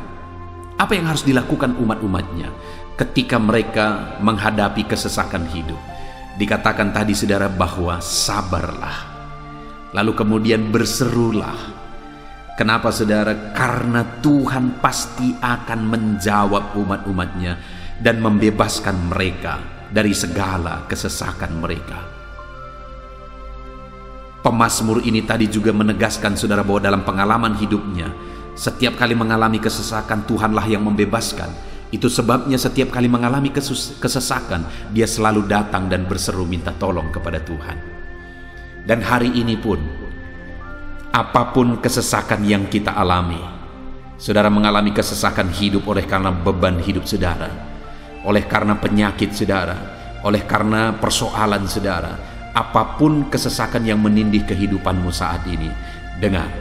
Apa yang harus dilakukan umat-umatnya ketika mereka menghadapi kesesakan hidup? Dikatakan tadi saudara bahwa sabarlah. Lalu kemudian berserulah. Kenapa saudara? Karena Tuhan pasti akan menjawab umat-umatnya dan membebaskan mereka dari segala kesesakan mereka. Pemazmur ini tadi juga menegaskan saudara bahwa dalam pengalaman hidupnya, setiap kali mengalami kesesakan, Tuhanlah yang membebaskan. Itu sebabnya setiap kali mengalami kesesakan, dia selalu datang dan berseru minta tolong kepada Tuhan. Dan hari ini pun, apapun kesesakan yang kita alami, saudara mengalami kesesakan hidup oleh karena beban hidup saudara, oleh karena penyakit saudara, oleh karena persoalan saudara, apapun kesesakan yang menindih kehidupanmu saat ini, dengar,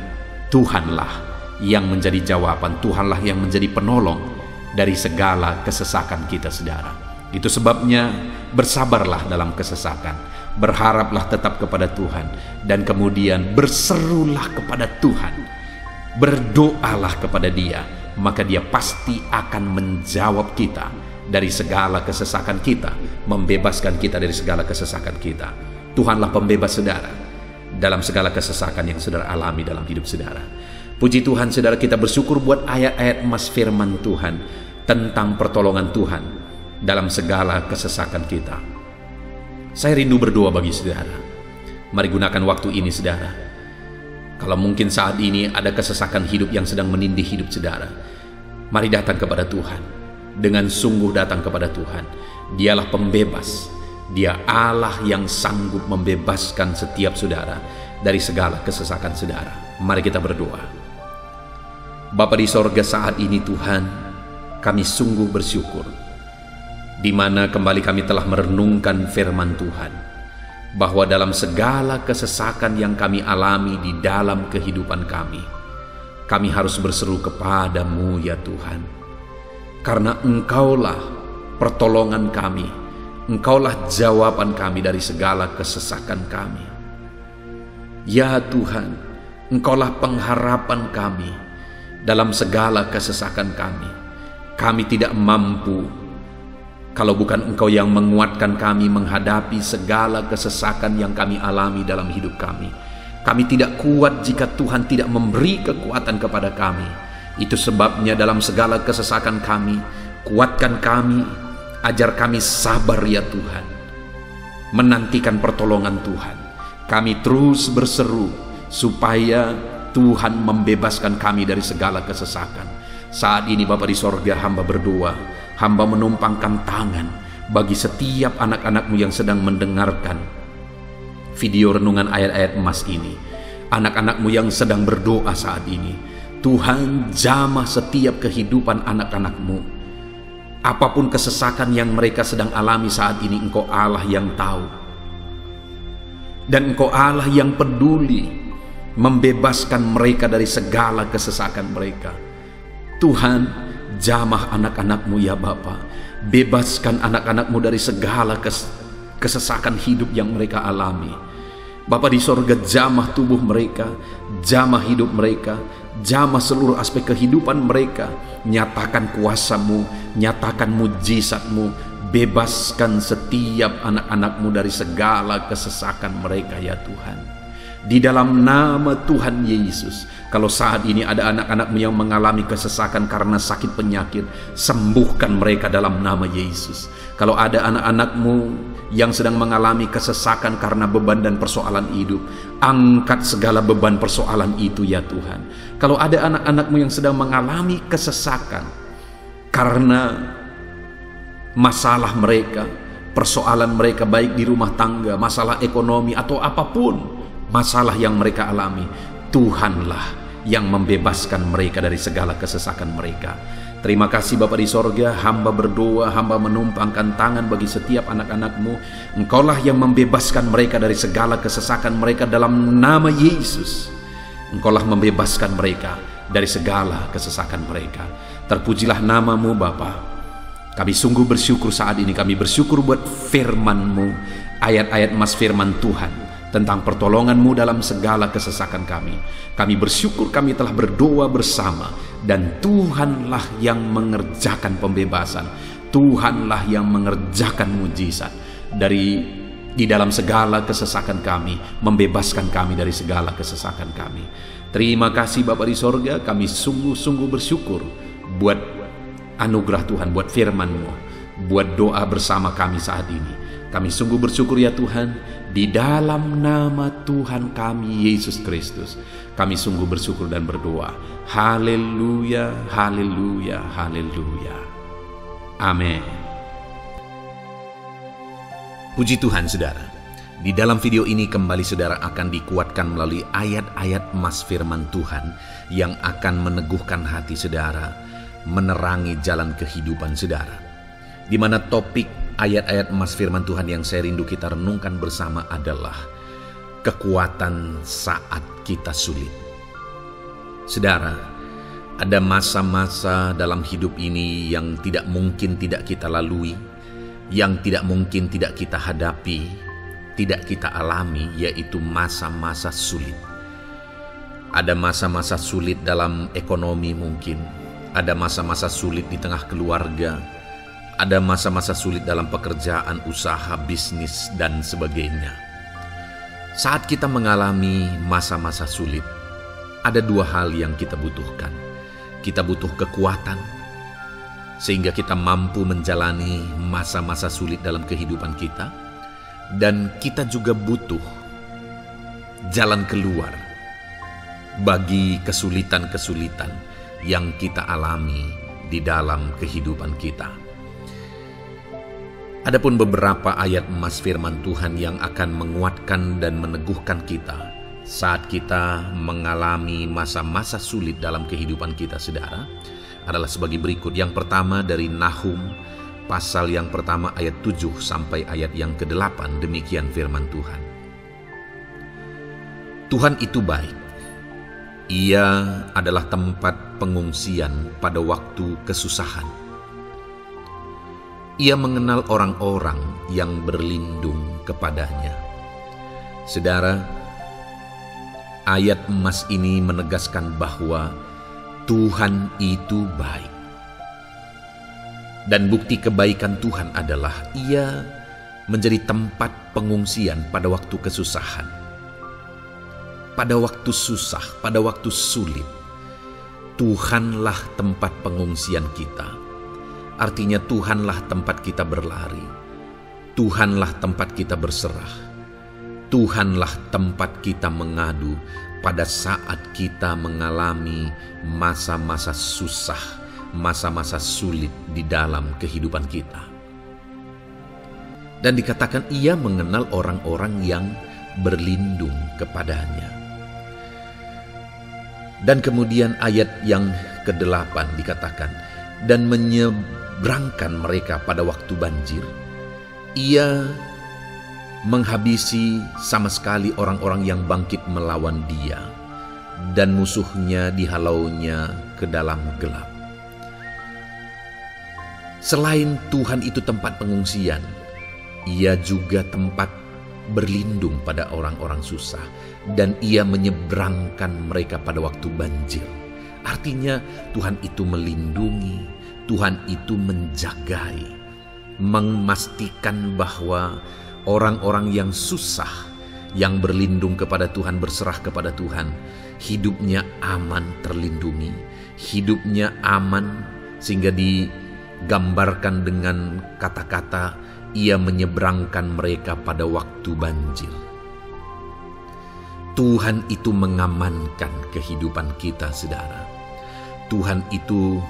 Tuhanlah yang menjadi jawaban, Tuhanlah yang menjadi penolong dari segala kesesakan kita saudara. Itu sebabnya bersabarlah dalam kesesakan, berharaplah tetap kepada Tuhan, dan kemudian berserulah kepada Tuhan, berdoalah kepada Dia, maka Dia pasti akan menjawab kita dari segala kesesakan kita, membebaskan kita dari segala kesesakan kita. Tuhanlah pembebas saudara dalam segala kesesakan yang saudara alami dalam hidup saudara. Puji Tuhan saudara, kita bersyukur buat ayat-ayat emas firman Tuhan tentang pertolongan Tuhan dalam segala kesesakan kita. Saya rindu berdoa bagi saudara. Mari gunakan waktu ini saudara. Kalau mungkin saat ini ada kesesakan hidup yang sedang menindih hidup saudara, mari datang kepada Tuhan. Dengan sungguh datang kepada Tuhan. Dialah pembebas. Dia Allah yang sanggup membebaskan setiap saudara dari segala kesesakan saudara. Mari kita berdoa. Bapa di sorga, saat ini Tuhan, kami sungguh bersyukur di mana kembali kami telah merenungkan firman Tuhan, bahwa dalam segala kesesakan yang kami alami di dalam kehidupan kami harus berseru kepadamu ya Tuhan, karena Engkaulah pertolongan kami, Engkaulah jawaban kami dari segala kesesakan kami. Ya Tuhan, Engkaulah pengharapan kami dalam segala kesesakan kami. Kami tidak mampu kalau bukan Engkau yang menguatkan kami menghadapi segala kesesakan yang kami alami dalam hidup kami. Kami tidak kuat jika Tuhan tidak memberi kekuatan kepada kami. Itu sebabnya dalam segala kesesakan kami, kuatkan kami, ajar kami sabar ya Tuhan, menantikan pertolongan Tuhan. Kami terus berseru supaya Tuhan membebaskan kami dari segala kesesakan. Saat ini Bapa di sorga, hamba berdoa, hamba menumpangkan tangan bagi setiap anak-anak-Mu yang sedang mendengarkan video renungan ayat-ayat emas ini. Anak-anak-Mu yang sedang berdoa saat ini, Tuhan jamah setiap kehidupan anak-anak-Mu. Apapun kesesakan yang mereka sedang alami saat ini, Engkau Allah yang tahu. Dan Engkau Allah yang peduli membebaskan mereka dari segala kesesakan mereka. Tuhan, jamah anak-anak-Mu ya Bapa. Bebaskan anak-anak-Mu dari segala kesesakan hidup yang mereka alami. Bapa di sorga, jamah tubuh mereka, jamah hidup mereka, jamah seluruh aspek kehidupan mereka. Nyatakan kuasa-Mu, nyatakan mujizat-Mu. Bebaskan setiap anak-anak-Mu dari segala kesesakan mereka ya Tuhan. Di dalam nama Tuhan Yesus, kalau saat ini ada anak-anak-Mu yang mengalami kesesakan karena sakit penyakit, sembuhkan mereka dalam nama Yesus. Kalau ada anak-anak-Mu yang sedang mengalami kesesakan karena beban dan persoalan hidup, angkat segala beban persoalan itu ya Tuhan. Kalau ada anak-anak-Mu yang sedang mengalami kesesakan karena masalah mereka, persoalan mereka baik di rumah tangga, masalah ekonomi atau apapun masalah yang mereka alami, Tuhanlah yang membebaskan mereka dari segala kesesakan mereka. Terima kasih Bapa di sorga, hamba berdoa, hamba menumpangkan tangan bagi setiap anak-anak-Mu. Engkaulah yang membebaskan mereka dari segala kesesakan mereka dalam nama Yesus. Engkaulah membebaskan mereka dari segala kesesakan mereka. Terpujilah nama-Mu Bapa. Kami sungguh bersyukur saat ini, kami bersyukur buat firman-Mu, ayat-ayat emas firman Tuhan tentang pertolongan-Mu dalam segala kesesakan kami. Kami bersyukur kami telah berdoa bersama, dan Tuhanlah yang mengerjakan pembebasan. Tuhanlah yang mengerjakan mujizat di dalam segala kesesakan kami, membebaskan kami dari segala kesesakan kami. Terima kasih Bapa di sorga, kami sungguh-sungguh bersyukur buat anugerah Tuhan, buat firman-Mu, buat doa bersama kami saat ini. Kami sungguh bersyukur ya Tuhan, di dalam nama Tuhan kami Yesus Kristus, kami sungguh bersyukur dan berdoa. Haleluya, haleluya, haleluya. Amin. Puji Tuhan saudara, di dalam video ini kembali saudara akan dikuatkan melalui ayat-ayat emas firman Tuhan yang akan meneguhkan hati saudara, menerangi jalan kehidupan saudara. Di mana topik ayat-ayat emas firman Tuhan yang saya rindu kita renungkan bersama adalah kekuatan saat kita sulit. Saudara, ada masa-masa dalam hidup ini yang tidak mungkin tidak kita lalui, yang tidak mungkin tidak kita hadapi, tidak kita alami, yaitu masa-masa sulit. Ada masa-masa sulit dalam ekonomi mungkin, ada masa-masa sulit di tengah keluarga, ada masa-masa sulit dalam pekerjaan, usaha, bisnis, dan sebagainya. Saat kita mengalami masa-masa sulit, ada dua hal yang kita butuhkan. Kita butuh kekuatan, sehingga kita mampu menjalani masa-masa sulit dalam kehidupan kita. Dan kita juga butuh jalan keluar bagi kesulitan-kesulitan yang kita alami di dalam kehidupan kita. Adapun beberapa ayat emas firman Tuhan yang akan menguatkan dan meneguhkan kita saat kita mengalami masa-masa sulit dalam kehidupan kita, saudara, adalah sebagai berikut. Yang pertama dari Nahum, pasal yang pertama ayat 7 sampai ayat yang ke-8, demikian firman Tuhan. Tuhan itu baik. Ia adalah tempat pengungsian pada waktu kesusahan. Ia mengenal orang-orang yang berlindung kepadanya. Saudara, ayat emas ini menegaskan bahwa Tuhan itu baik. Dan bukti kebaikan Tuhan adalah Ia menjadi tempat pengungsian pada waktu kesusahan. Pada waktu susah, pada waktu sulit, Tuhanlah tempat pengungsian kita. Artinya Tuhanlah tempat kita berlari, Tuhanlah tempat kita berserah, Tuhanlah tempat kita mengadu pada saat kita mengalami masa-masa susah, masa-masa sulit di dalam kehidupan kita. Dan dikatakan Ia mengenal orang-orang yang berlindung kepadanya. Dan kemudian ayat yang ke-8 dikatakan, dan menyeberangkan mereka pada waktu banjir. Ia menghabisi sama sekali orang-orang yang bangkit melawan Dia, dan musuhnya dihalaunya ke dalam gelap. Selain Tuhan itu tempat pengungsian, Ia juga tempat berlindung pada orang-orang susah, dan Ia menyeberangkan mereka pada waktu banjir. Artinya Tuhan itu melindungi, Tuhan itu menjagai, memastikan bahwa orang-orang yang susah, yang berlindung kepada Tuhan, berserah kepada Tuhan, hidupnya aman, terlindungi, hidupnya aman, sehingga digambarkan dengan kata-kata Ia menyeberangkan mereka pada waktu banjir. Tuhan itu mengamankan kehidupan kita, saudara. Tuhan itu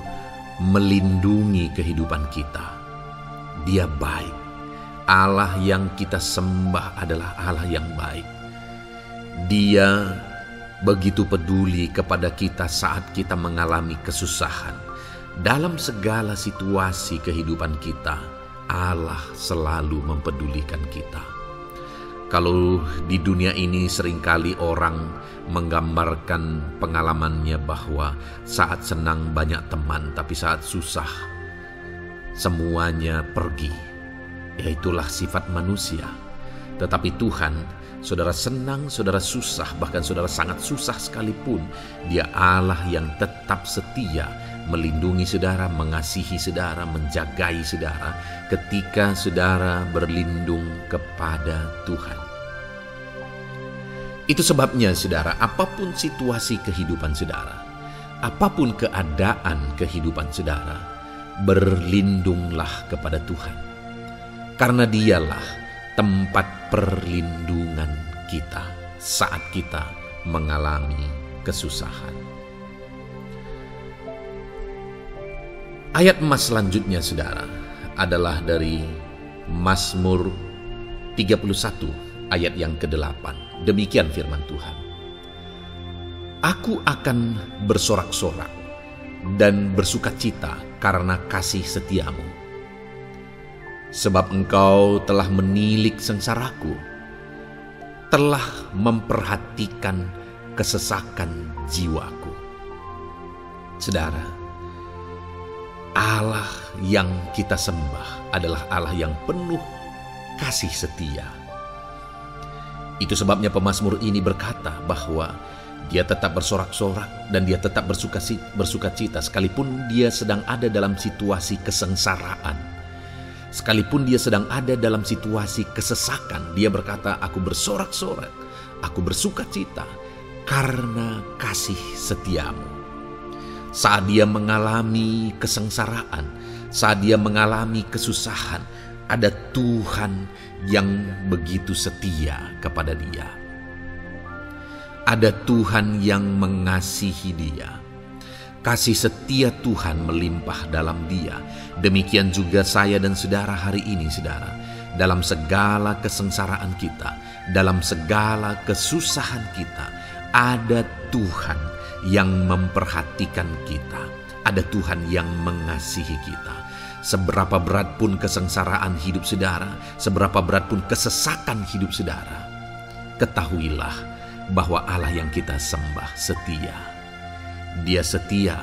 melindungi kehidupan kita. Dia baik. Allah yang kita sembah adalah Allah yang baik. Dia begitu peduli kepada kita saat kita mengalami kesusahan. Dalam segala situasi kehidupan kita, Allah selalu mempedulikan kita. Kalau di dunia ini seringkali orang menggambarkan pengalamannya bahwa saat senang banyak teman, tapi saat susah semuanya pergi. Ya, itulah sifat manusia. Tetapi Tuhan, saudara senang, saudara susah, bahkan saudara sangat susah sekalipun, Dia Allah yang tetap setia melindungi saudara, mengasihi saudara, menjagai saudara ketika saudara berlindung kepada Tuhan. Itu sebabnya saudara, apapun situasi kehidupan saudara, apapun keadaan kehidupan saudara, berlindunglah kepada Tuhan. Karena Dialah tempat perlindungan kita saat kita mengalami kesusahan. Ayat emas selanjutnya saudara adalah dari Mazmur 31 ayat yang ke-8. Demikian firman Tuhan. Aku akan bersorak-sorak dan bersukacita karena kasih setiamu. Sebab engkau telah menilik sengsaraku, telah memperhatikan kesesakan jiwaku. Saudara, Allah yang kita sembah adalah Allah yang penuh kasih setia. Itu sebabnya pemazmur ini berkata bahwa dia tetap bersorak-sorak dan dia tetap bersukacita sekalipun dia sedang ada dalam situasi kesengsaraan. Sekalipun dia sedang ada dalam situasi kesesakan, dia berkata, aku bersorak-sorak, aku bersukacita karena kasih setiamu. Saat dia mengalami kesengsaraan, saat dia mengalami kesusahan, ada Tuhan yang begitu setia kepada dia. Ada Tuhan yang mengasihi dia. Kasih setia Tuhan melimpah dalam dia. Demikian juga saya dan saudara hari ini, saudara. Dalam segala kesengsaraan kita, dalam segala kesusahan kita, ada Tuhan yang memperhatikan kita. Ada Tuhan yang mengasihi kita. Seberapa berat pun kesengsaraan hidup saudara, seberapa berat pun kesesakan hidup saudara, ketahuilah bahwa Allah yang kita sembah setia. Dia setia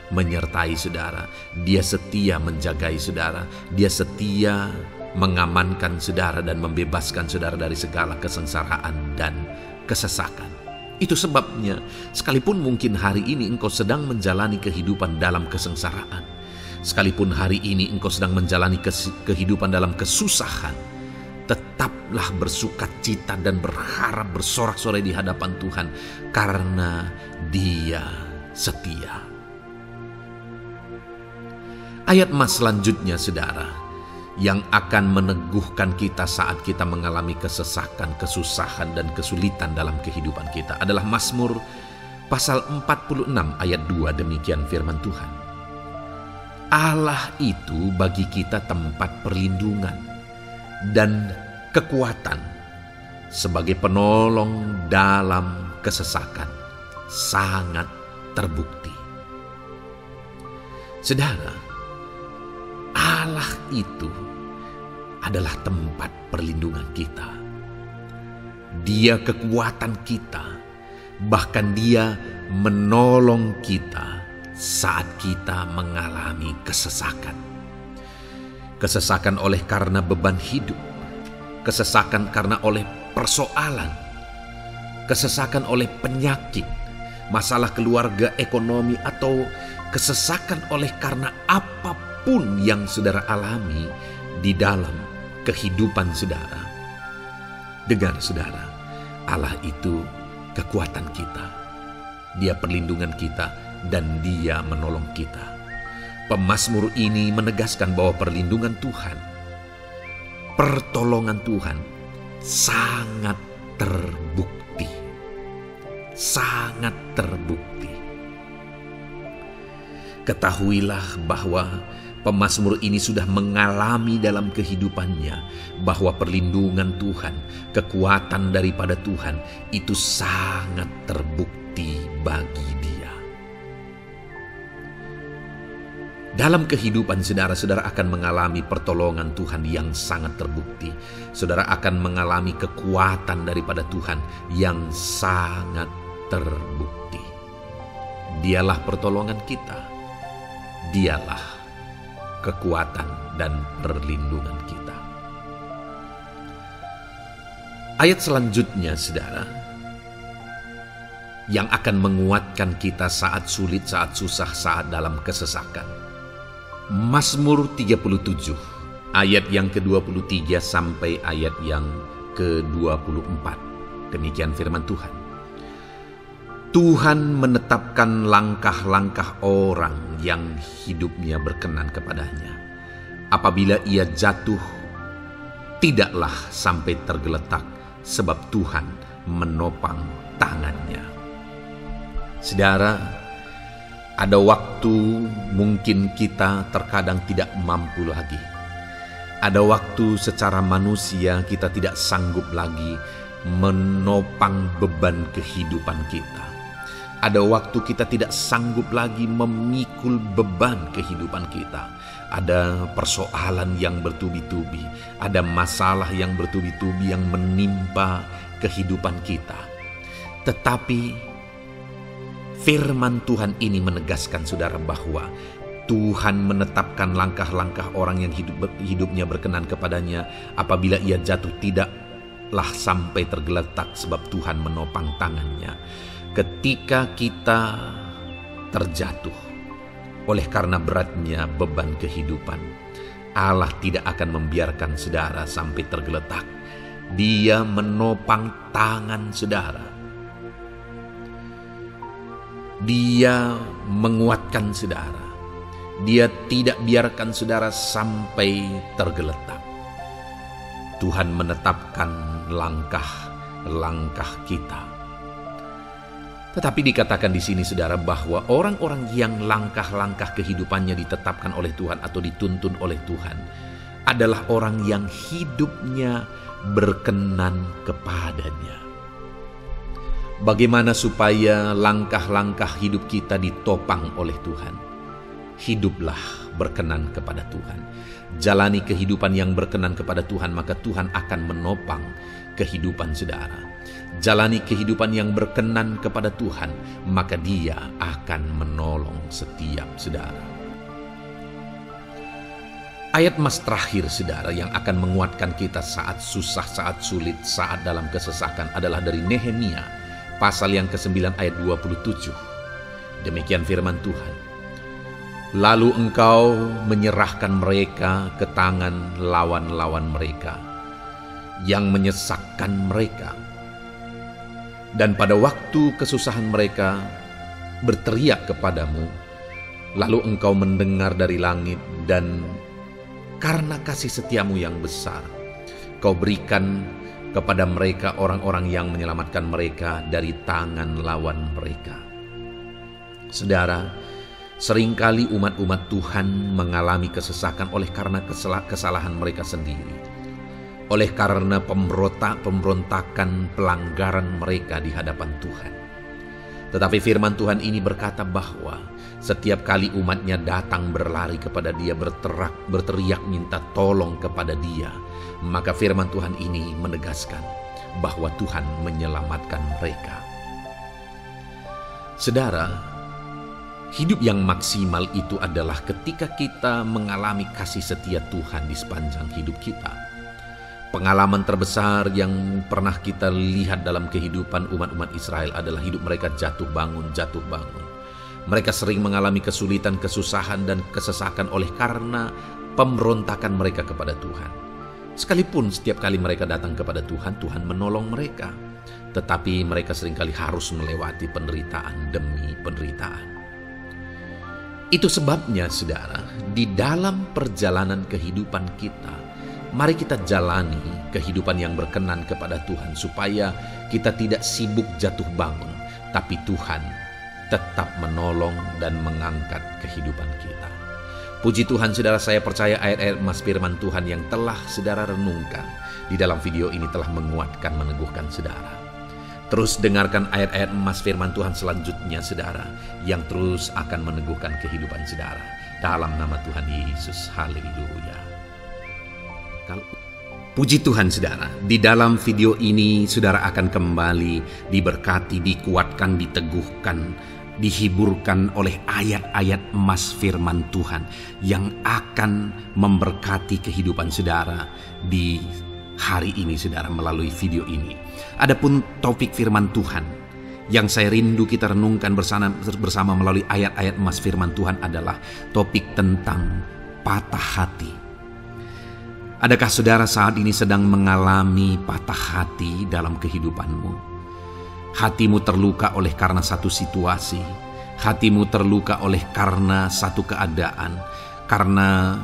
menyertai saudara, dia setia menjagai saudara, dia setia mengamankan saudara dan membebaskan saudara dari segala kesengsaraan dan kesesakan. Itu sebabnya sekalipun mungkin hari ini engkau sedang menjalani kehidupan dalam kesengsaraan, sekalipun hari ini engkau sedang menjalani kehidupan dalam kesusahan, tetaplah bersukacita dan berharap bersorak-sorai di hadapan Tuhan karena Dia setia. Ayat emas selanjutnya saudara, yang akan meneguhkan kita saat kita mengalami kesesakan, kesusahan dan kesulitan dalam kehidupan kita adalah Mazmur pasal 46 ayat 2. Demikian firman Tuhan. Allah itu bagi kita tempat perlindungan dan kekuatan sebagai penolong dalam kesesakan, sangat terbukti. Saudara, Allah itu adalah tempat perlindungan kita. Dia kekuatan kita, bahkan Dia menolong kita saat kita mengalami kesesakan. Kesesakan oleh karena beban hidup, kesesakan karena oleh persoalan, kesesakan oleh penyakit, masalah keluarga, ekonomi, atau kesesakan oleh karena apapun yang saudara alami di dalam kehidupan saudara. Dengar saudara, Allah itu kekuatan kita. Dia perlindungan kita dan Dia menolong kita. Pemazmur ini menegaskan bahwa perlindungan Tuhan, pertolongan Tuhan sangat terbukti. Sangat terbukti. Ketahuilah bahwa Pemazmur ini sudah mengalami dalam kehidupannya bahwa perlindungan Tuhan, kekuatan daripada Tuhan itu sangat terbukti bagi dia. Dalam kehidupan saudara-saudara akan mengalami pertolongan Tuhan yang sangat terbukti. Saudara akan mengalami kekuatan daripada Tuhan yang sangat terbukti. Dialah pertolongan kita. Dialah kekuatan dan perlindungan kita. Ayat selanjutnya, saudara, yang akan menguatkan kita saat sulit, saat susah, saat dalam kesesakan. Mazmur 37, ayat yang ke-23 sampai ayat yang ke-24. Demikian firman Tuhan. Tuhan menetapkan langkah-langkah orang yang hidupnya berkenan kepadanya. Apabila ia jatuh, tidaklah sampai tergeletak, sebab Tuhan menopang tangannya. Saudara, ada waktu mungkin kita terkadang tidak mampu lagi. Ada waktu secara manusia kita tidak sanggup lagi menopang beban kehidupan kita. Ada waktu kita tidak sanggup lagi memikul beban kehidupan kita. Ada persoalan yang bertubi-tubi, ada masalah yang bertubi-tubi yang menimpa kehidupan kita. Tetapi firman Tuhan ini menegaskan saudara bahwa Tuhan menetapkan langkah-langkah orang yang hidupnya berkenan kepadanya. Apabila ia jatuh, tidaklah sampai tergeletak, sebab Tuhan menopang tangannya. Ketika kita terjatuh oleh karena beratnya beban kehidupan, Allah tidak akan membiarkan saudara sampai tergeletak. Dia menopang tangan saudara. Dia menguatkan saudara. Dia tidak biarkan saudara sampai tergeletak. Tuhan menetapkan langkah-langkah kita. Tetapi dikatakan di sini saudara bahwa orang-orang yang langkah-langkah kehidupannya ditetapkan oleh Tuhan atau dituntun oleh Tuhan adalah orang yang hidupnya berkenan kepadanya. Bagaimana supaya langkah-langkah hidup kita ditopang oleh Tuhan? Hiduplah berkenan kepada Tuhan. Jalani kehidupan yang berkenan kepada Tuhan, maka Tuhan akan menopang kehidupan saudara. Jalani kehidupan yang berkenan kepada Tuhan, maka Dia akan menolong setiap saudara. Ayat mas terakhir saudara yang akan menguatkan kita saat susah, saat sulit, saat dalam kesesakan adalah dari Nehemia pasal yang ke-9 ayat 27. Demikian firman Tuhan. Lalu engkau menyerahkan mereka ke tangan lawan-lawan mereka yang menyesakkan mereka. Dan pada waktu kesusahan mereka berteriak kepadamu, lalu engkau mendengar dari langit, dan karena kasih setiamu yang besar, kau berikan kepada mereka orang-orang yang menyelamatkan mereka dari tangan lawan mereka. Saudara, seringkali umat-umat Tuhan mengalami kesesakan oleh karena kesalahan mereka sendiri. Oleh karena pemberontakan, pelanggaran mereka di hadapan Tuhan. Tetapi firman Tuhan ini berkata bahwa setiap kali umatnya datang berlari kepada Dia, berteriak minta tolong kepada Dia, maka firman Tuhan ini menegaskan bahwa Tuhan menyelamatkan mereka. Saudara, hidup yang maksimal itu adalah ketika kita mengalami kasih setia Tuhan di sepanjang hidup kita. Pengalaman terbesar yang pernah kita lihat dalam kehidupan umat-umat Israel adalah hidup mereka jatuh bangun. Mereka sering mengalami kesulitan, kesusahan, dan kesesakan oleh karena pemberontakan mereka kepada Tuhan. Sekalipun setiap kali mereka datang kepada Tuhan, Tuhan menolong mereka. Tetapi mereka seringkali harus melewati penderitaan demi penderitaan. Itu sebabnya, saudara, di dalam perjalanan kehidupan kita, mari kita jalani kehidupan yang berkenan kepada Tuhan supaya kita tidak sibuk jatuh bangun, tapi Tuhan tetap menolong dan mengangkat kehidupan kita. Puji Tuhan saudara, saya percaya ayat-ayat emas firman Tuhan yang telah saudara renungkan di dalam video ini telah menguatkan, meneguhkan saudara. Terus dengarkan ayat-ayat emas firman Tuhan selanjutnya saudara, yang terus akan meneguhkan kehidupan saudara. Dalam nama Tuhan Yesus, haleluya. Puji Tuhan saudara, di dalam video ini saudara akan kembali diberkati, dikuatkan, diteguhkan, dihiburkan oleh ayat-ayat emas firman Tuhan yang akan memberkati kehidupan saudara di hari ini saudara melalui video ini. Adapun topik firman Tuhan yang saya rindu kita renungkan bersama melalui ayat-ayat emas firman Tuhan adalah topik tentang patah hati. Adakah saudara saat ini sedang mengalami patah hati dalam kehidupanmu? Hatimu terluka oleh karena satu situasi, hatimu terluka oleh karena satu keadaan, karena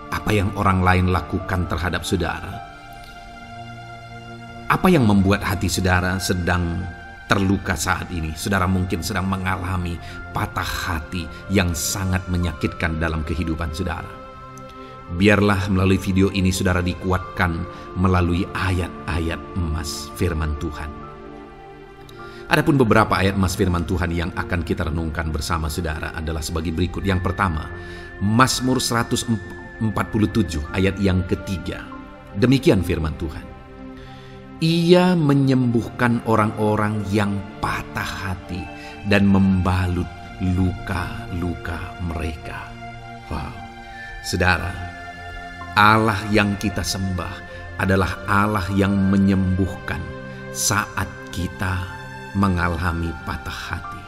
apa yang orang lain lakukan terhadap saudara. Apa yang membuat hati saudara sedang terluka saat ini? Saudara mungkin sedang mengalami patah hati yang sangat menyakitkan dalam kehidupan saudara. Biarlah melalui video ini saudara dikuatkan melalui ayat-ayat emas firman Tuhan. Adapun beberapa ayat emas firman Tuhan yang akan kita renungkan bersama saudara adalah sebagai berikut. Yang pertama, Mazmur 147 ayat yang ketiga. Demikian firman Tuhan. Ia menyembuhkan orang-orang yang patah hati dan membalut luka-luka mereka. Wow, saudara, Allah yang kita sembah adalah Allah yang menyembuhkan saat kita mengalami patah hati.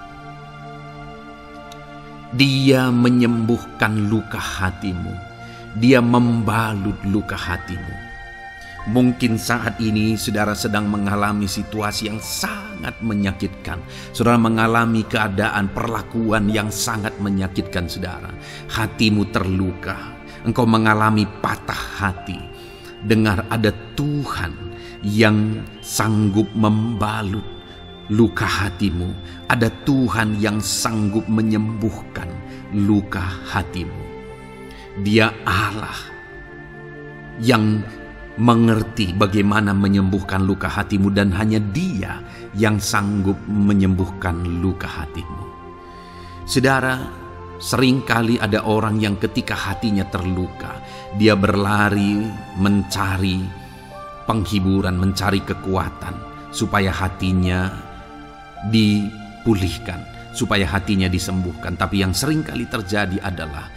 Dia menyembuhkan luka hatimu. Dia membalut luka hatimu. Mungkin saat ini saudara sedang mengalami situasi yang sangat menyakitkan. Saudara mengalami keadaan perlakuan yang sangat menyakitkan saudara. Hatimu terluka. Engkau mengalami patah hati. Dengar, ada Tuhan yang sanggup membalut luka hatimu. Ada Tuhan yang sanggup menyembuhkan luka hatimu. Dia Allah yang mengerti bagaimana menyembuhkan luka hatimu, dan hanya Dia yang sanggup menyembuhkan luka hatimu. Saudara, seringkali ada orang yang ketika hatinya terluka, dia berlari mencari penghiburan, mencari kekuatan supaya hatinya dipulihkan, supaya hatinya disembuhkan. Tapi yang sering kali terjadi adalah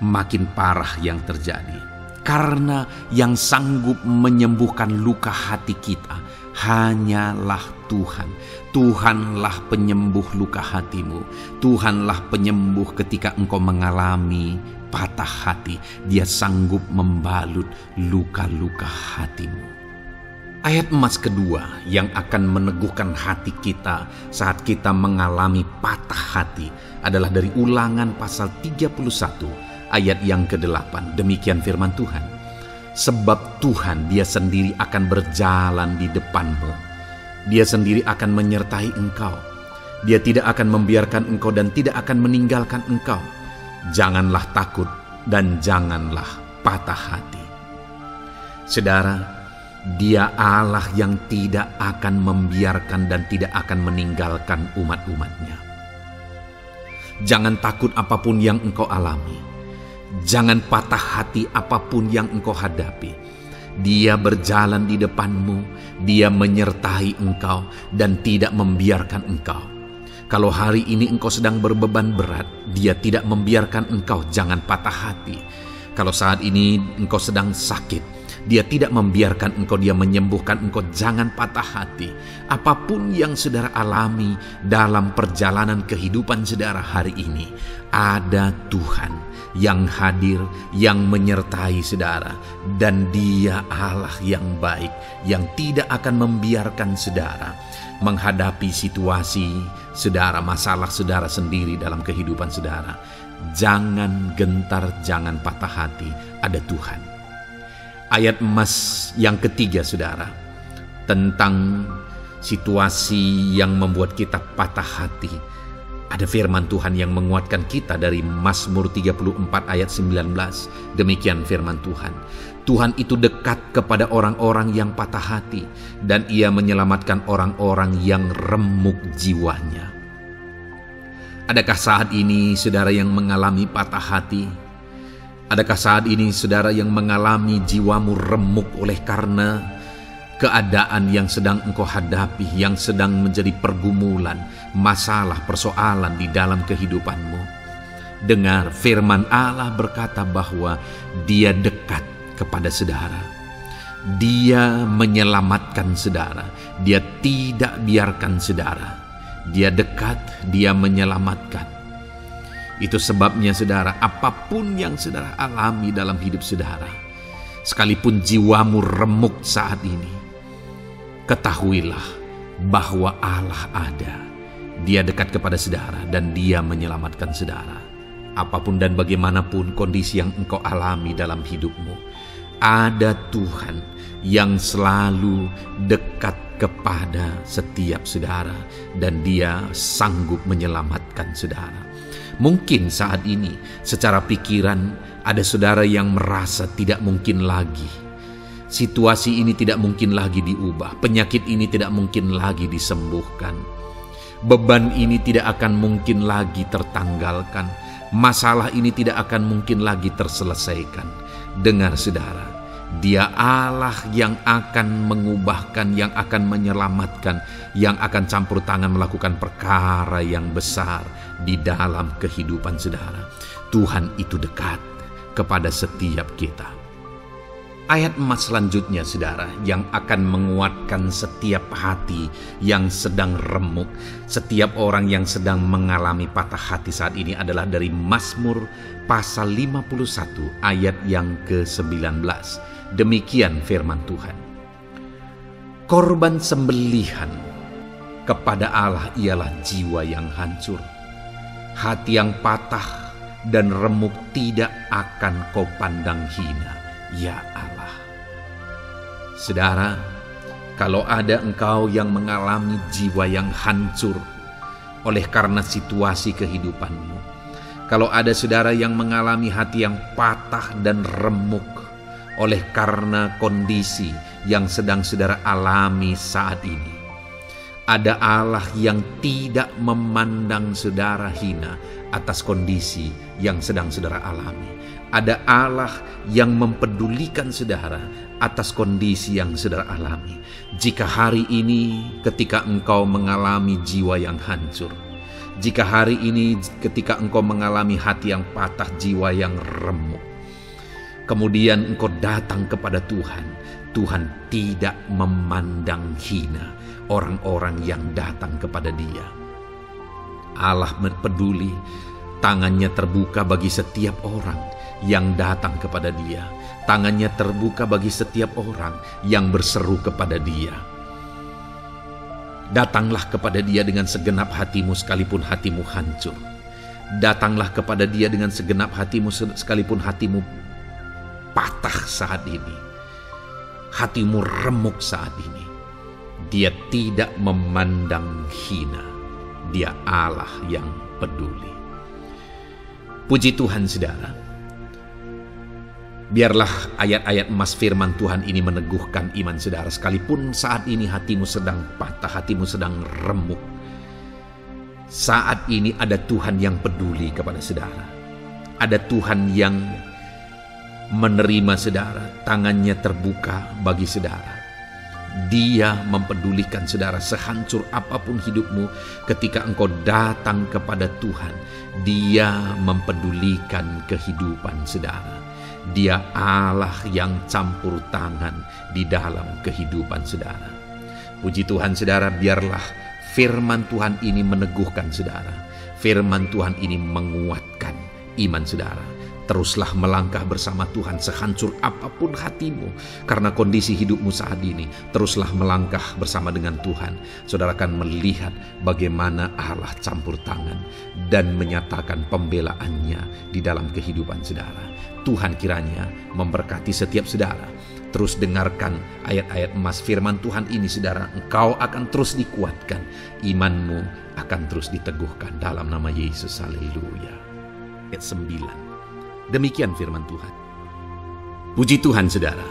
makin parah yang terjadi. Karena yang sanggup menyembuhkan luka hati kita hanyalah Tuhan. Tuhanlah penyembuh luka hatimu. Tuhanlah penyembuh ketika engkau mengalami patah hati. Dia sanggup membalut luka-luka hatimu. Ayat emas kedua yang akan meneguhkan hati kita saat kita mengalami patah hati adalah dari Ulangan pasal 31 ayat yang ke-8. Demikian firman Tuhan. Sebab Tuhan Dia sendiri akan berjalan di depanmu. Dia sendiri akan menyertai engkau. Dia tidak akan membiarkan engkau dan tidak akan meninggalkan engkau. Janganlah takut dan janganlah patah hati. Saudara, Dia Allah yang tidak akan membiarkan dan tidak akan meninggalkan umat-umatnya. Jangan takut apapun yang engkau alami. Jangan patah hati apapun yang engkau hadapi. Dia berjalan di depanmu. Dia menyertai engkau dan tidak membiarkan engkau. Kalau hari ini engkau sedang berbeban berat, Dia tidak membiarkan engkau. Jangan patah hati. Kalau saat ini engkau sedang sakit, Dia tidak membiarkan engkau, Dia menyembuhkan engkau. Jangan patah hati. Apapun yang saudara alami dalam perjalanan kehidupan saudara hari ini, ada Tuhan yang hadir, yang menyertai saudara. Dan Dia Allah yang baik, yang tidak akan membiarkan saudara menghadapi situasi saudara, masalah saudara sendiri dalam kehidupan saudara. Jangan gentar, jangan patah hati, ada Tuhan. Ayat emas yang ketiga saudara, tentang situasi yang membuat kita patah hati Ada firman Tuhan yang menguatkan kita dari Mazmur 34 ayat 19. Demikian firman Tuhan. Tuhan itu dekat kepada orang-orang yang patah hati, dan Ia menyelamatkan orang-orang yang remuk jiwanya. Adakah saat ini saudara yang mengalami patah hati? Adakah saat ini saudara yang mengalami jiwamu remuk oleh karena keadaan yang sedang engkau hadapi, yang sedang menjadi pergumulan, masalah, persoalan di dalam kehidupanmu? Dengar, firman Allah berkata bahwa Dia dekat kepada saudara. Dia menyelamatkan saudara. Dia tidak biarkan saudara. Dia dekat, Dia menyelamatkan. Itu sebabnya saudara, apapun yang saudara alami dalam hidup saudara, sekalipun jiwamu remuk saat ini, ketahuilah bahwa Allah ada. Dia dekat kepada saudara dan Dia menyelamatkan saudara. Apapun dan bagaimanapun kondisi yang engkau alami dalam hidupmu, ada Tuhan yang selalu dekat kepada setiap saudara dan Dia sanggup menyelamatkan saudara. Mungkin saat ini secara pikiran ada saudara yang merasa tidak mungkin lagi. Situasi ini tidak mungkin lagi diubah. Penyakit ini tidak mungkin lagi disembuhkan. Beban ini tidak akan mungkin lagi tertanggalkan. Masalah ini tidak akan mungkin lagi terselesaikan. Dengar saudara, Dia Allah yang akan mengubahkan, yang akan menyelamatkan, yang akan campur tangan melakukan perkara yang besar di dalam kehidupan saudara. Tuhan itu dekat kepada setiap kita. Ayat emas selanjutnya saudara, yang akan menguatkan setiap hati yang sedang remuk, setiap orang yang sedang mengalami patah hati saat ini adalah dari Mazmur pasal 51 ayat yang ke-19. Demikian firman Tuhan. Korban sembelihan kepada Allah ialah jiwa yang hancur. Hati yang patah dan remuk tidak akan kau pandang hina, ya Allah. Saudara, kalau ada engkau yang mengalami jiwa yang hancur oleh karena situasi kehidupanmu, kalau ada saudara yang mengalami hati yang patah dan remuk oleh karena kondisi yang sedang saudara alami saat ini, ada Allah yang tidak memandang saudara hina atas kondisi yang sedang saudara alami. Ada Allah yang mempedulikan saudara atas kondisi yang saudara alami. Jika hari ini ketika engkau mengalami jiwa yang hancur, jika hari ini ketika engkau mengalami hati yang patah, jiwa yang remuk, kemudian engkau datang kepada Tuhan, Tuhan tidak memandang hina orang-orang yang datang kepada Dia. Allah peduli, tangannya terbuka bagi setiap orang yang datang kepada Dia. Tangannya terbuka bagi setiap orang yang berseru kepada Dia. Datanglah kepada Dia dengan segenap hatimu sekalipun hatimu hancur. Datanglah kepada Dia dengan segenap hatimu sekalipun hatimu patah saat ini. Hatimu remuk saat ini. Dia tidak memandang hina. Dia Allah yang peduli. Puji Tuhan saudara. Biarlah ayat-ayat emas firman Tuhan ini meneguhkan iman saudara. Sekalipun saat ini hatimu sedang patah, hatimu sedang remuk, saat ini ada Tuhan yang peduli kepada saudara. Ada Tuhan yang menerima saudara, tangannya terbuka bagi saudara. Dia mempedulikan saudara sehancur apapun hidupmu. Ketika engkau datang kepada Tuhan, Dia mempedulikan kehidupan saudara. Dia Allah yang campur tangan di dalam kehidupan saudara. Puji Tuhan saudara, biarlah firman Tuhan ini meneguhkan saudara. Firman Tuhan ini menguatkan iman saudara. Teruslah melangkah bersama Tuhan sehancur apapun hatimu karena kondisi hidupmu saat ini. Teruslah melangkah bersama dengan Tuhan. Saudara akan melihat bagaimana Allah campur tangan dan menyatakan pembelaannya di dalam kehidupan saudara. Tuhan kiranya memberkati setiap saudara. terus dengarkan ayat-ayat emas firman Tuhan ini, saudara, engkau akan terus dikuatkan, imanmu akan terus diteguhkan dalam nama Yesus. Haleluya. Ayat 9. Demikian firman Tuhan. Puji Tuhan, saudara.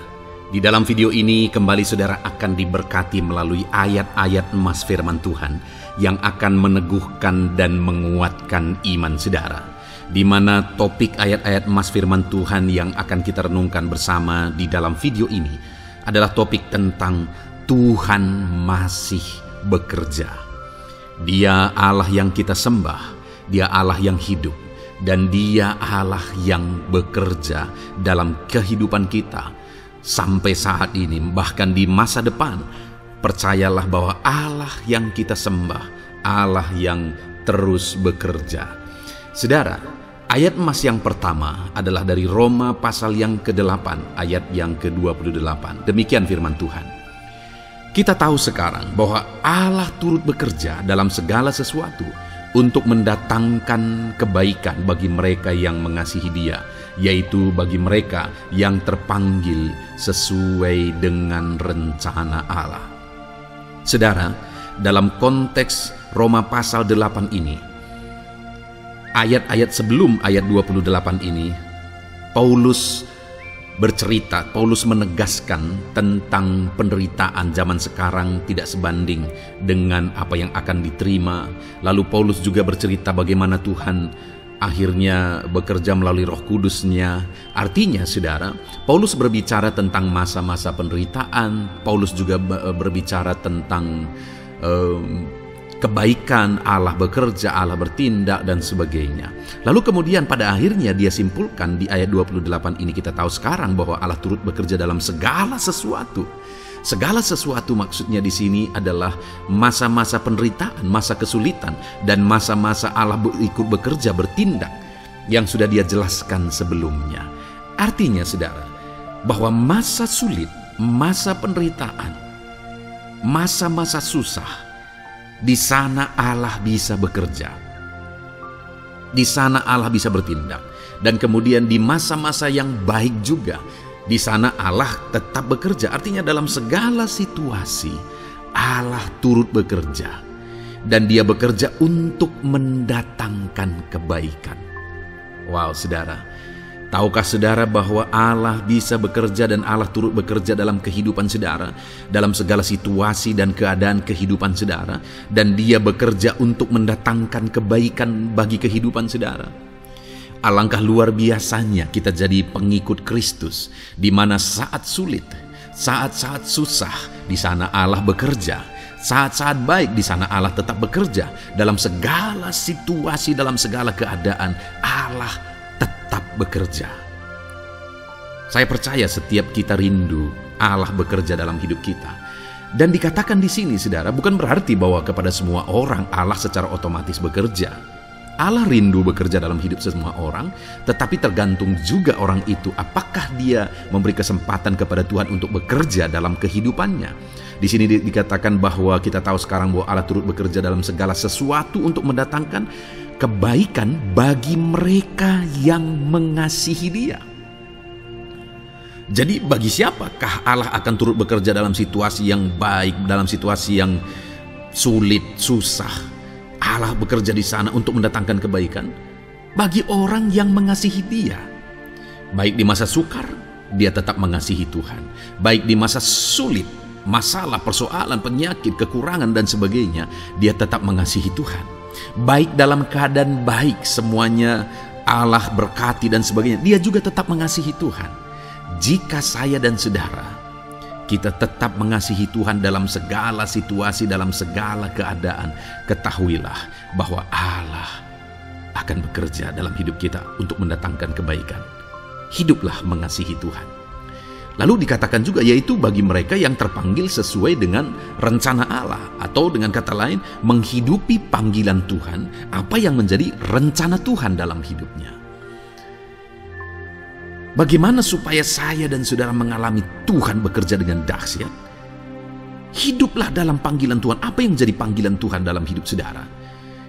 Di dalam video ini kembali saudara akan diberkati melalui ayat-ayat emas firman Tuhan yang akan meneguhkan dan menguatkan iman saudara. Di mana topik ayat-ayat emas firman Tuhan yang akan kita renungkan bersama di dalam video ini adalah topik tentang Tuhan masih bekerja. Dia Allah yang kita sembah, Dia Allah yang hidup, dan Dia Allah yang bekerja dalam kehidupan kita sampai saat ini, bahkan di masa depan. Percayalah bahwa Allah yang kita sembah, Allah yang terus bekerja. Saudara, ayat emas yang pertama adalah dari Roma pasal yang ke-8, ayat yang ke-28. Demikian firman Tuhan. Kita tahu sekarang bahwa Allah turut bekerja dalam segala sesuatu untuk mendatangkan kebaikan bagi mereka yang mengasihi Dia, yaitu bagi mereka yang terpanggil sesuai dengan rencana Allah. Saudara, dalam konteks Roma pasal 8 ini, ayat-ayat sebelum ayat 28 ini, Paulus menegaskan tentang penderitaan zaman sekarang tidak sebanding dengan apa yang akan diterima. Lalu Paulus juga bercerita bagaimana Tuhan akhirnya bekerja melalui Roh Kudus-Nya. Artinya, saudara, Paulus berbicara tentang masa-masa penderitaan. Paulus juga berbicara tentang kebaikan, Allah bekerja, Allah bertindak, dan sebagainya. Lalu kemudian pada akhirnya dia simpulkan di ayat 28 ini, kita tahu sekarang bahwa Allah turut bekerja dalam segala sesuatu. Segala sesuatu maksudnya di sini adalah masa-masa penderitaan, masa kesulitan, dan masa-masa Allah ikut bekerja, bertindak, yang sudah Dia jelaskan sebelumnya. Artinya, saudara, bahwa masa sulit, masa penderitaan, masa-masa susah, di sana Allah bisa bekerja. Di sana Allah bisa bertindak. Dan kemudian di masa-masa yang baik juga, di sana Allah tetap bekerja. Artinya dalam segala situasi Allah turut bekerja. Dan Dia bekerja untuk mendatangkan kebaikan. Wow, saudara. Tahukah saudara bahwa Allah bisa bekerja dan Allah turut bekerja dalam kehidupan saudara, dalam segala situasi dan keadaan kehidupan saudara, dan Dia bekerja untuk mendatangkan kebaikan bagi kehidupan saudara. Alangkah luar biasanya kita jadi pengikut Kristus, di mana saat sulit, saat-saat susah, di sana Allah bekerja. Saat-saat baik, di sana Allah tetap bekerja. Dalam segala situasi, dalam segala keadaan, Allah tetap bekerja. Saya percaya setiap kita rindu Allah bekerja dalam hidup kita. Dan dikatakan di sini, saudara, bukan berarti bahwa kepada semua orang Allah secara otomatis bekerja. Allah rindu bekerja dalam hidup semua orang, tetapi tergantung juga orang itu apakah dia memberi kesempatan kepada Tuhan untuk bekerja dalam kehidupannya. Di sini dikatakan bahwa kita tahu sekarang bahwa Allah turut bekerja dalam segala sesuatu untuk mendatangkan kebaikan bagi mereka yang mengasihi Dia. Jadi bagi siapakah Allah akan turut bekerja dalam situasi yang baik, dalam situasi yang sulit, susah? Allah bekerja di sana untuk mendatangkan kebaikan bagi orang yang mengasihi Dia. Baik di masa sukar, dia tetap mengasihi Tuhan. Baik di masa sulit, masalah, persoalan, penyakit, kekurangan, dan sebagainya, dia tetap mengasihi Tuhan. Baik dalam keadaan baik, semuanya Allah berkati dan sebagainya, dia juga tetap mengasihi Tuhan. Jika saya dan saudara, kita tetap mengasihi Tuhan dalam segala situasi, dalam segala keadaan, ketahuilah bahwa Allah akan bekerja dalam hidup kita untuk mendatangkan kebaikan. Hiduplah mengasihi Tuhan. Lalu dikatakan juga, yaitu bagi mereka yang terpanggil sesuai dengan rencana Allah, atau dengan kata lain, menghidupi panggilan Tuhan, apa yang menjadi rencana Tuhan dalam hidupnya. Bagaimana supaya saya dan saudara mengalami Tuhan bekerja dengan dahsyat? Hiduplah dalam panggilan Tuhan. Apa yang menjadi panggilan Tuhan dalam hidup saudara?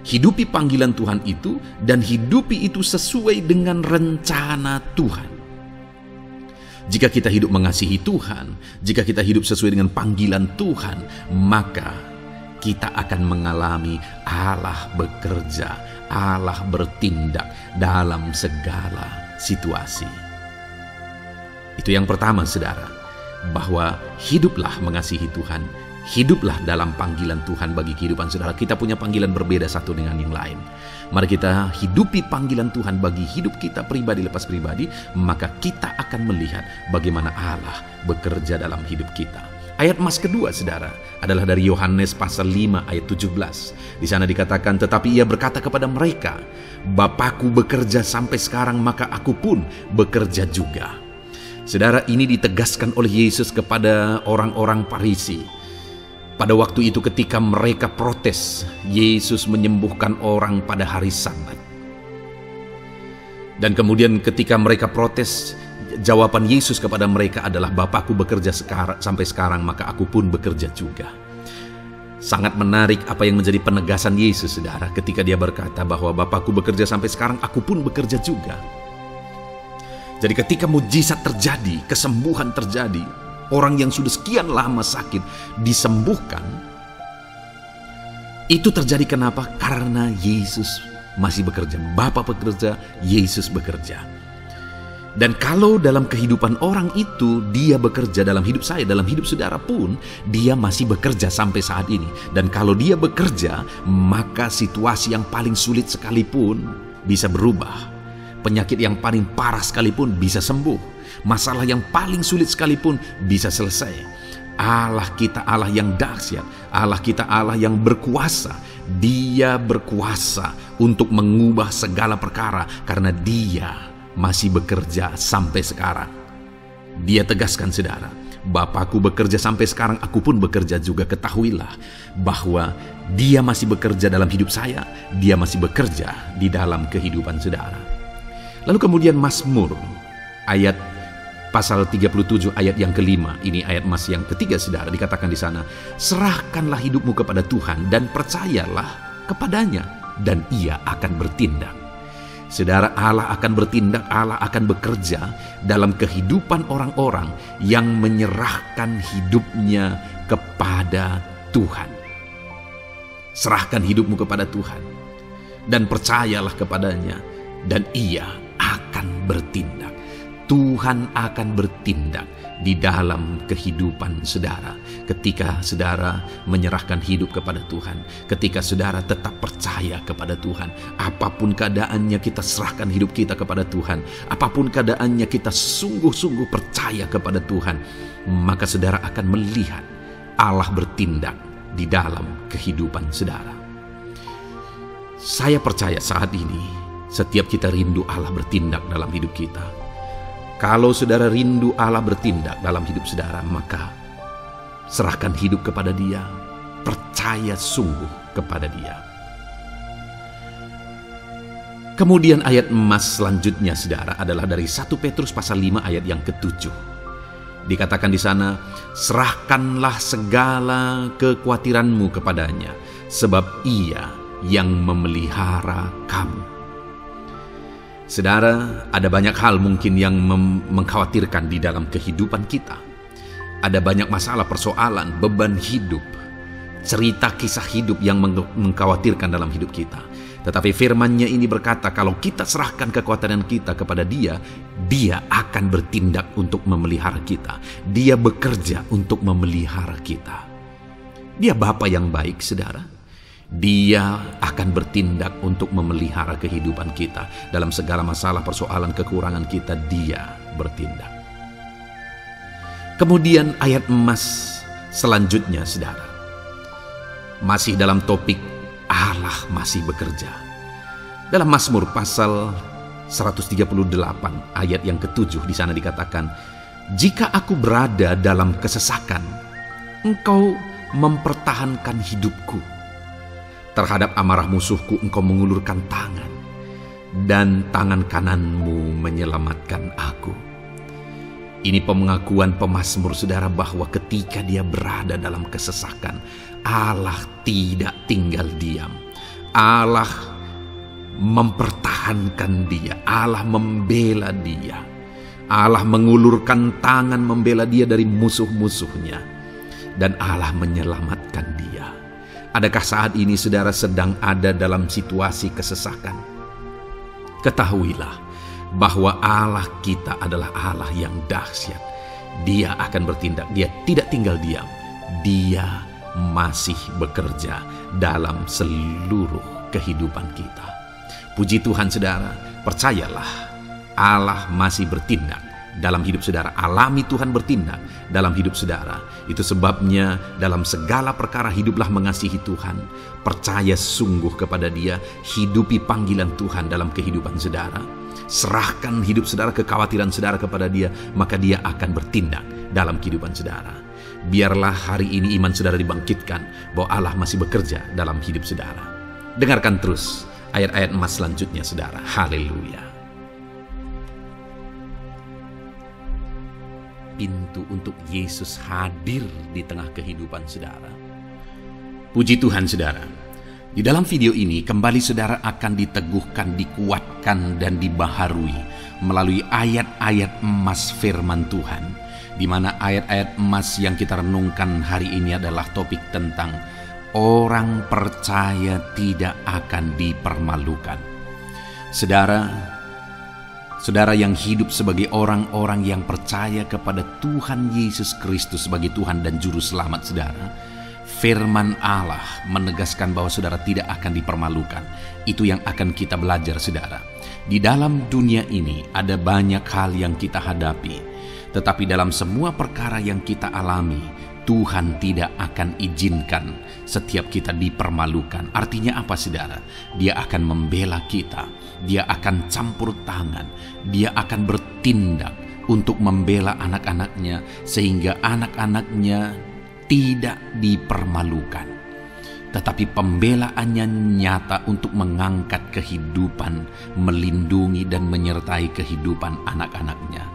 Hidupi panggilan Tuhan itu, dan hidupi itu sesuai dengan rencana Tuhan. Jika kita hidup mengasihi Tuhan, jika kita hidup sesuai dengan panggilan Tuhan, maka kita akan mengalami Allah bekerja, Allah bertindak dalam segala situasi. Itu yang pertama, saudara, bahwa hiduplah mengasihi Tuhan, hiduplah dalam panggilan Tuhan bagi kehidupan saudara. Kita punya panggilan berbeda satu dengan yang lain. Mari kita hidupi panggilan Tuhan bagi hidup kita pribadi lepas pribadi, maka kita akan melihat bagaimana Allah bekerja dalam hidup kita. Ayat emas kedua, saudara, adalah dari Yohanes pasal 5 ayat 17. Di sana dikatakan, tetapi ia berkata kepada mereka, Bapakku bekerja sampai sekarang, maka aku pun bekerja juga. Saudara, ini ditegaskan oleh Yesus kepada orang-orang Farisi. Pada waktu itu ketika mereka protes, Yesus menyembuhkan orang pada hari Sabat. Dan kemudian ketika mereka protes, jawaban Yesus kepada mereka adalah, Bapakku bekerja sampai sekarang, maka aku pun bekerja juga. Sangat menarik apa yang menjadi penegasan Yesus, saudara, ketika dia berkata bahwa Bapakku bekerja sampai sekarang, aku pun bekerja juga. Jadi ketika mujizat terjadi, kesembuhan terjadi, orang yang sudah sekian lama sakit disembuhkan. Itu terjadi kenapa? Karena Yesus masih bekerja. Bapa bekerja, Yesus bekerja. Dan kalau dalam kehidupan orang itu dia bekerja, dalam hidup saya, dalam hidup saudara pun, dia masih bekerja sampai saat ini. Dan kalau dia bekerja, maka situasi yang paling sulit sekalipun bisa berubah. Penyakit yang paling parah sekalipun bisa sembuh. Masalah yang paling sulit sekalipun bisa selesai. Allah kita Allah yang dahsyat, Allah kita Allah yang berkuasa. Dia berkuasa untuk mengubah segala perkara karena Dia masih bekerja sampai sekarang. Dia tegaskan, saudara, Bapakku bekerja sampai sekarang, aku pun bekerja juga. Ketahuilah bahwa Dia masih bekerja dalam hidup saya, Dia masih bekerja di dalam kehidupan saudara. Lalu kemudian Mazmur ayat pasal 37 ayat yang kelima, ini ayat emas yang ketiga, saudara, dikatakan di sana, serahkanlah hidupmu kepada Tuhan dan percayalah kepadanya dan Ia akan bertindak. Saudara, Allah akan bertindak, Allah akan bekerja dalam kehidupan orang-orang yang menyerahkan hidupnya kepada Tuhan. Serahkan hidupmu kepada Tuhan dan percayalah kepadanya dan Ia akan bertindak. Tuhan akan bertindak di dalam kehidupan saudara. Ketika saudara menyerahkan hidup kepada Tuhan, ketika saudara tetap percaya kepada Tuhan, apapun keadaannya kita serahkan hidup kita kepada Tuhan, apapun keadaannya kita sungguh-sungguh percaya kepada Tuhan, maka saudara akan melihat Allah bertindak di dalam kehidupan saudara. Saya percaya saat ini setiap kita rindu Allah bertindak dalam hidup kita. Kalau saudara rindu Allah bertindak dalam hidup saudara, maka serahkan hidup kepada Dia, percaya sungguh kepada Dia. Kemudian ayat emas selanjutnya, saudara, adalah dari 1 Petrus pasal 5 ayat yang ke-7. Dikatakan di sana, serahkanlah segala kekhawatiranmu kepadanya, sebab Ia yang memelihara kamu. Saudara, ada banyak hal mungkin yang mengkhawatirkan di dalam kehidupan kita. Ada banyak masalah, persoalan, beban hidup, cerita kisah hidup yang mengkhawatirkan dalam hidup kita. Tetapi firman-Nya ini berkata, kalau kita serahkan kekhawatiran kita kepada Dia, Dia akan bertindak untuk memelihara kita. Dia bekerja untuk memelihara kita. Dia Bapa yang baik, saudara. Dia akan bertindak untuk memelihara kehidupan kita. Dalam segala masalah, persoalan, kekurangan kita, Dia bertindak. Kemudian ayat emas selanjutnya, saudara, masih dalam topik Allah masih bekerja. Dalam Mazmur pasal 138 ayat yang ke-7, di sana dikatakan, jika aku berada dalam kesesakan, Engkau mempertahankan hidupku. Terhadap amarah musuhku Engkau mengulurkan tangan, dan tangan kananmu menyelamatkan aku. Ini pengakuan pemazmur, saudara, bahwa ketika dia berada dalam kesesakan, Allah tidak tinggal diam. Allah mempertahankan dia, Allah membela dia. Allah mengulurkan tangan membela dia dari musuh-musuhnya, dan Allah menyelamatkan dia. Adakah saat ini saudara sedang ada dalam situasi kesesakan? Ketahuilah bahwa Allah kita adalah Allah yang dahsyat. Dia akan bertindak, dia tidak tinggal diam. Dia masih bekerja dalam seluruh kehidupan kita. Puji Tuhan saudara, percayalah Allah masih bertindak dalam hidup saudara. Alami Tuhan bertindak dalam hidup saudara. Itu sebabnya dalam segala perkara hiduplah mengasihi Tuhan. Percaya sungguh kepada Dia, hidupi panggilan Tuhan dalam kehidupan saudara. Serahkan hidup saudara, kekhawatiran saudara kepada Dia, maka Dia akan bertindak dalam kehidupan saudara. Biarlah hari ini iman saudara dibangkitkan bahwa Allah masih bekerja dalam hidup saudara. Dengarkan terus ayat-ayat emas selanjutnya saudara. Haleluya. Pintu untuk Yesus hadir di tengah kehidupan saudara. Puji Tuhan saudara. Di dalam video ini kembali saudara akan diteguhkan, dikuatkan, dan dibaharui melalui ayat-ayat emas firman Tuhan, di mana ayat-ayat emas yang kita renungkan hari ini adalah topik tentang orang percaya tidak akan dipermalukan. Saudara yang hidup sebagai orang-orang yang percaya kepada Tuhan Yesus Kristus sebagai Tuhan dan Juru Selamat saudara, firman Allah menegaskan bahwa saudara tidak akan dipermalukan. Itu yang akan kita belajar saudara. Di dalam dunia ini ada banyak hal yang kita hadapi, tetapi dalam semua perkara yang kita alami, Tuhan tidak akan izinkan setiap kita dipermalukan. Artinya apa saudara? Dia akan membela kita, Dia akan campur tangan, Dia akan bertindak untuk membela anak-anaknya sehingga anak-anaknya tidak dipermalukan. Tetapi pembelaannya nyata untuk mengangkat kehidupan, melindungi dan menyertai kehidupan anak-anaknya.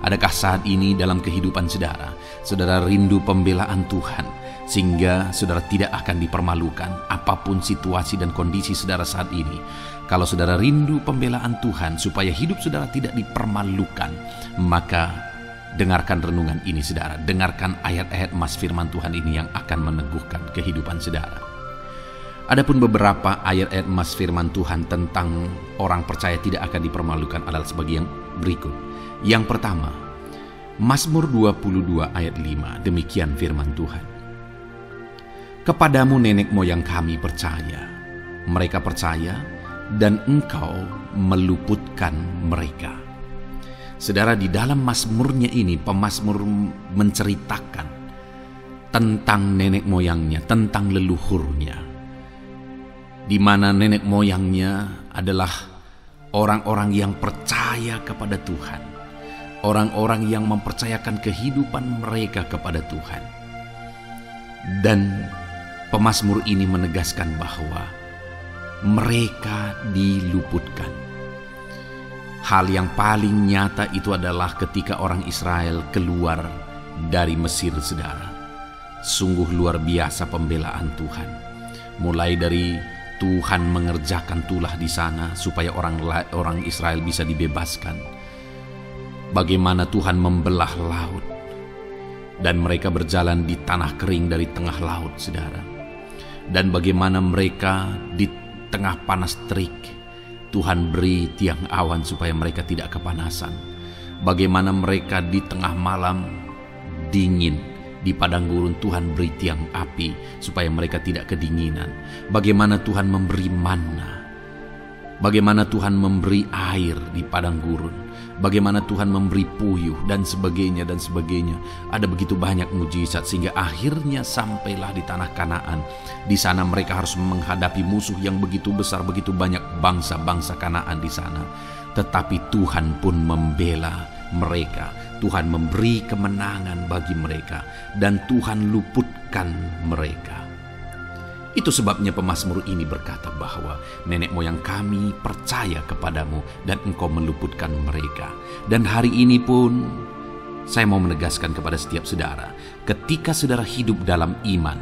Adakah saat ini dalam kehidupan saudara rindu pembelaan Tuhan sehingga saudara tidak akan dipermalukan apapun situasi dan kondisi saudara saat ini? Kalau saudara rindu pembelaan Tuhan supaya hidup saudara tidak dipermalukan, maka dengarkan renungan ini saudara. Dengarkan ayat-ayat emas firman Tuhan ini yang akan meneguhkan kehidupan saudara. Adapun beberapa ayat-ayat emas firman Tuhan tentang orang percaya tidak akan dipermalukan adalah sebagai yang berikut. Yang pertama, Mazmur 22 ayat 5, demikian firman Tuhan. Kepadamu nenek moyang kami percaya, mereka percaya dan Engkau meluputkan mereka. Saudara, di dalam mazmurnya ini, pemazmur menceritakan tentang nenek moyangnya, tentang leluhurnya, di mana nenek moyangnya adalah orang-orang yang percaya kepada Tuhan, orang-orang yang mempercayakan kehidupan mereka kepada Tuhan. Dan pemazmur ini menegaskan bahwa mereka diluputkan. Hal yang paling nyata itu adalah ketika orang Israel keluar dari Mesir saudara. Sungguh luar biasa pembelaan Tuhan. Mulai dari Tuhan mengerjakan tulah di sana supaya orang Israel bisa dibebaskan. Bagaimana Tuhan membelah laut dan mereka berjalan di tanah kering dari tengah laut saudara. Dan bagaimana mereka di tengah panas terik, Tuhan beri tiang awan supaya mereka tidak kepanasan. Bagaimana mereka di tengah malam dingin, di padang gurun Tuhan beri tiang api supaya mereka tidak kedinginan. Bagaimana Tuhan memberi manna, bagaimana Tuhan memberi air di padang gurun, bagaimana Tuhan memberi puyuh dan sebagainya dan sebagainya. Ada begitu banyak mujizat sehingga akhirnya sampailah di tanah Kanaan. Di sana mereka harus menghadapi musuh yang begitu besar, begitu banyak bangsa-bangsa Kanaan di sana. Tetapi Tuhan pun membela mereka. Tuhan memberi kemenangan bagi mereka dan Tuhan luputkan mereka. Itu sebabnya pemazmur ini berkata bahwa nenek moyang kami percaya kepadamu dan Engkau meluputkan mereka. Dan hari ini pun saya mau menegaskan kepada setiap saudara, ketika saudara hidup dalam iman,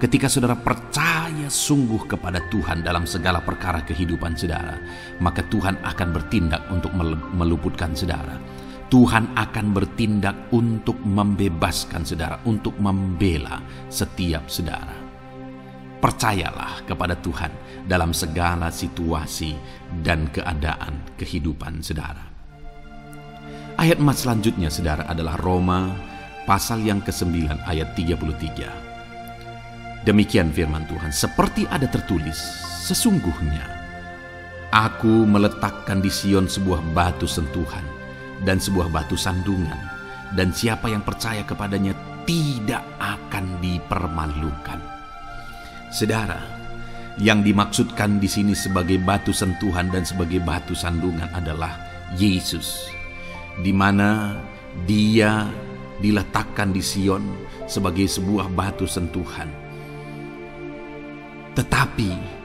ketika saudara percaya sungguh kepada Tuhan dalam segala perkara kehidupan saudara, maka Tuhan akan bertindak untuk meluputkan saudara. Tuhan akan bertindak untuk membebaskan saudara, untuk membela setiap saudara. Percayalah kepada Tuhan dalam segala situasi dan keadaan kehidupan saudara. Ayat emas selanjutnya saudara adalah Roma pasal yang ke-9 ayat 33. Demikian firman Tuhan, seperti ada tertulis, sesungguhnya Aku meletakkan di Sion sebuah batu sentuhan dan sebuah batu sandungan, dan siapa yang percaya kepadanya tidak akan dipermalukan. Saudara, yang dimaksudkan di sini sebagai batu sentuhan dan sebagai batu sandungan adalah Yesus, di mana Dia diletakkan di Sion sebagai sebuah batu sentuhan. Tetapi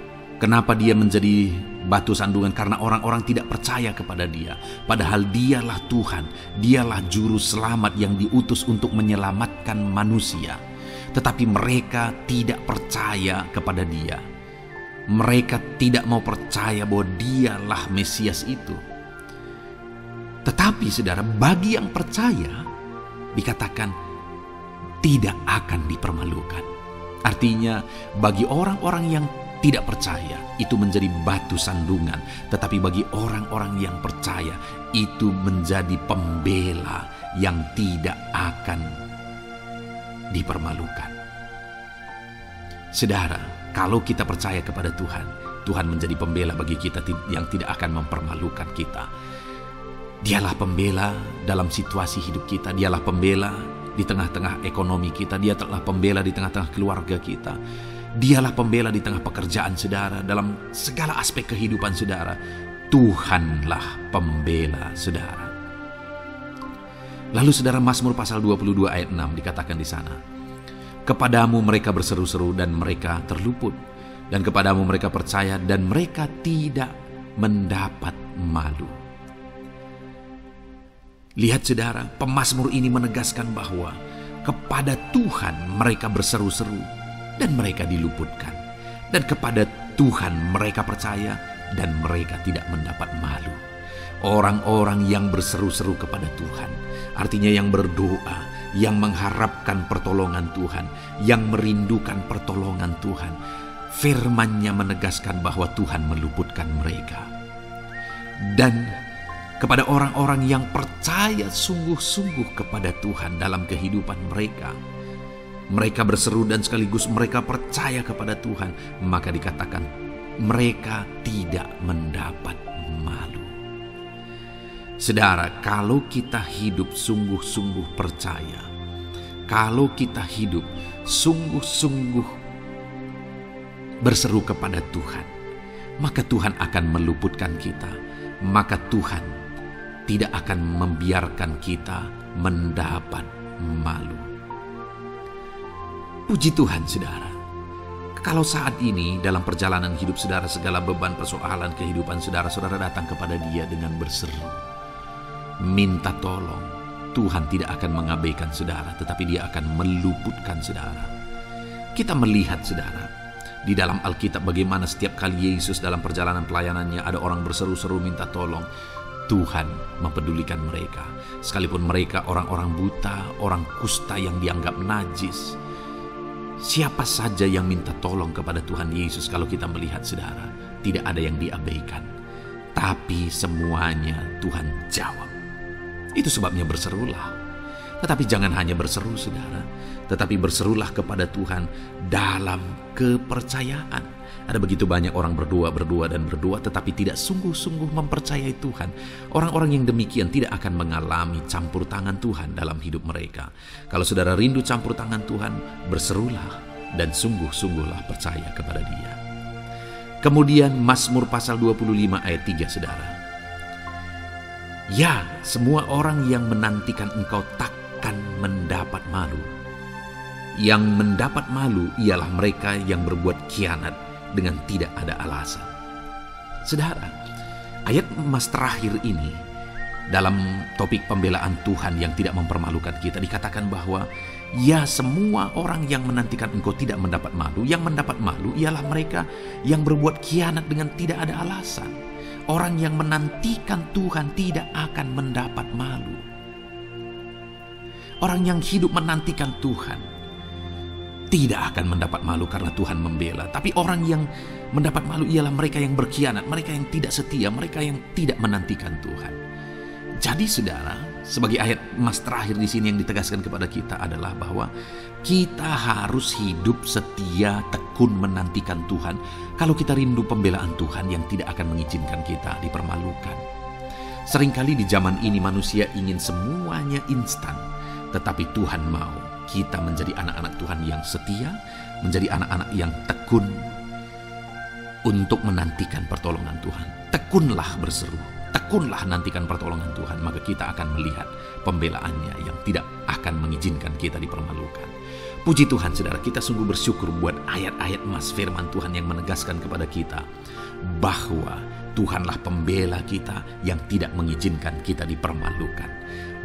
kenapa Dia menjadi batu sandungan? Karena orang-orang tidak percaya kepada Dia. Padahal Dialah Tuhan, Dialah juru selamat yang diutus untuk menyelamatkan manusia. Tetapi mereka tidak percaya kepada Dia. Mereka tidak mau percaya bahwa Dialah Mesias itu. Tetapi saudara, bagi yang percaya dikatakan tidak akan dipermalukan. Artinya bagi orang-orang yang tidak percaya itu menjadi batu sandungan, tetapi bagi orang-orang yang percaya itu menjadi pembela yang tidak akan dipermalukan. Saudara, kalau kita percaya kepada Tuhan, Tuhan menjadi pembela bagi kita yang tidak akan mempermalukan kita. Dialah pembela dalam situasi hidup kita, Dialah pembela di tengah-tengah ekonomi kita, Dia telah pembela di tengah-tengah keluarga kita. Dialah pembela di tengah pekerjaan saudara, dalam segala aspek kehidupan saudara. Tuhanlah pembela saudara. Lalu saudara, Mazmur pasal 22 ayat 6 dikatakan di sana, kepadamu mereka berseru-seru dan mereka terluput, dan kepadamu mereka percaya dan mereka tidak mendapat malu. Lihat saudara, pemazmur ini menegaskan bahwa kepada Tuhan mereka berseru-seru dan mereka diluputkan, dan kepada Tuhan mereka percaya dan mereka tidak mendapat malu. Orang-orang yang berseru-seru kepada Tuhan, artinya yang berdoa, yang mengharapkan pertolongan Tuhan, yang merindukan pertolongan Tuhan, firman-Nya menegaskan bahwa Tuhan meluputkan mereka. Dan kepada orang-orang yang percaya sungguh-sungguh kepada Tuhan dalam kehidupan mereka, mereka berseru dan sekaligus mereka percaya kepada Tuhan, maka dikatakan mereka tidak mendapat malu. Saudara, kalau kita hidup sungguh-sungguh percaya, kalau kita hidup sungguh-sungguh berseru kepada Tuhan, maka Tuhan akan meluputkan kita. Maka Tuhan tidak akan membiarkan kita mendapat malu. Puji Tuhan saudara, kalau saat ini dalam perjalanan hidup saudara, segala beban persoalan kehidupan saudara datang kepada Dia dengan berseru, minta tolong, Tuhan tidak akan mengabaikan saudara, tetapi Dia akan meluputkan saudara. Kita melihat saudara, di dalam Alkitab bagaimana setiap kali Yesus dalam perjalanan pelayanannya ada orang berseru-seru minta tolong, Tuhan mempedulikan mereka. Sekalipun mereka orang-orang buta, orang kusta yang dianggap najis, siapa saja yang minta tolong kepada Tuhan Yesus, kalau kita melihat saudara, tidak ada yang diabaikan, tapi semuanya Tuhan jawab. Itu sebabnya berserulah. Tetapi jangan hanya berseru saudara, tetapi berserulah kepada Tuhan dalam kepercayaan. Ada begitu banyak orang berdoa tetapi tidak sungguh-sungguh mempercayai Tuhan. Orang-orang yang demikian tidak akan mengalami campur tangan Tuhan dalam hidup mereka. Kalau saudara rindu campur tangan Tuhan, berserulah dan sungguh-sungguhlah percaya kepada Dia. Kemudian Mazmur pasal 25 ayat 3 saudara. Ya, semua orang yang menantikan Engkau takkan mendapat malu. Yang mendapat malu ialah mereka yang berbuat khianat dengan tidak ada alasan. Saudara, ayat emas terakhir ini dalam topik pembelaan Tuhan yang tidak mempermalukan kita, dikatakan bahwa ya, semua orang yang menantikan Engkau tidak mendapat malu. Yang mendapat malu ialah mereka yang berbuat khianat dengan tidak ada alasan. Orang yang menantikan Tuhan tidak akan mendapat malu. Orang yang hidup menantikan Tuhan tidak akan mendapat malu karena Tuhan membela. Tapi orang yang mendapat malu ialah mereka yang berkhianat, mereka yang tidak setia, mereka yang tidak menantikan Tuhan. Jadi saudara, sebagai ayat emas terakhir di sini yang ditegaskan kepada kita adalah bahwa kita harus hidup setia, tekun menantikan Tuhan. Kalau kita rindu pembelaan Tuhan yang tidak akan mengizinkan kita dipermalukan. Seringkali di zaman ini manusia ingin semuanya instan, tetapi Tuhan mau kita menjadi anak-anak Tuhan yang setia, menjadi anak-anak yang tekun untuk menantikan pertolongan Tuhan. Tekunlah berseru, tekunlah nantikan pertolongan Tuhan, maka kita akan melihat pembelaannya yang tidak akan mengizinkan kita dipermalukan. Puji Tuhan saudara, kita sungguh bersyukur buat ayat-ayat emas firman Tuhan yang menegaskan kepada kita bahwa Tuhanlah pembela kita yang tidak mengizinkan kita dipermalukan.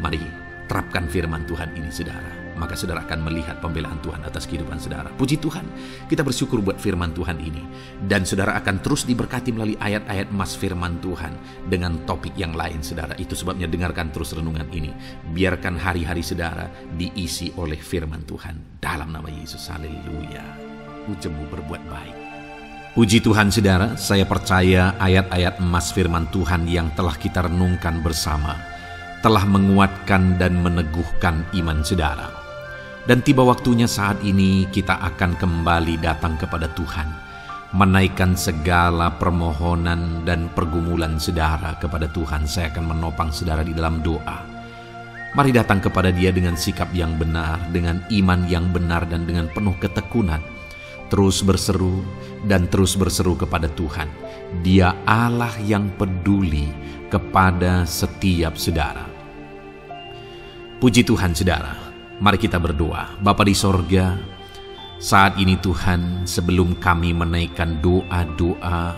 Mari terapkan firman Tuhan ini saudara, maka saudara akan melihat pembelaan Tuhan atas kehidupan saudara. Puji Tuhan, kita bersyukur buat firman Tuhan ini. Dan saudara akan terus diberkati melalui ayat-ayat emas firman Tuhan dengan topik yang lain saudara. Itu sebabnya dengarkan terus renungan ini. Biarkan hari-hari saudara diisi oleh firman Tuhan. Dalam nama Yesus, haleluya. Ujungmu berbuat baik. Puji Tuhan saudara, saya percaya ayat-ayat emas firman Tuhan yang telah kita renungkan bersama telah menguatkan dan meneguhkan iman saudara. Dan tiba waktunya saat ini kita akan kembali datang kepada Tuhan, menaikkan segala permohonan dan pergumulan saudara kepada Tuhan. Saya akan menopang saudara di dalam doa. Mari datang kepada Dia dengan sikap yang benar, dengan iman yang benar dan dengan penuh ketekunan. Terus berseru dan terus berseru kepada Tuhan. Dia Allah yang peduli kepada setiap saudara. Puji Tuhan saudara, mari kita berdoa. Bapa di sorga, saat ini Tuhan, sebelum kami menaikkan doa-doa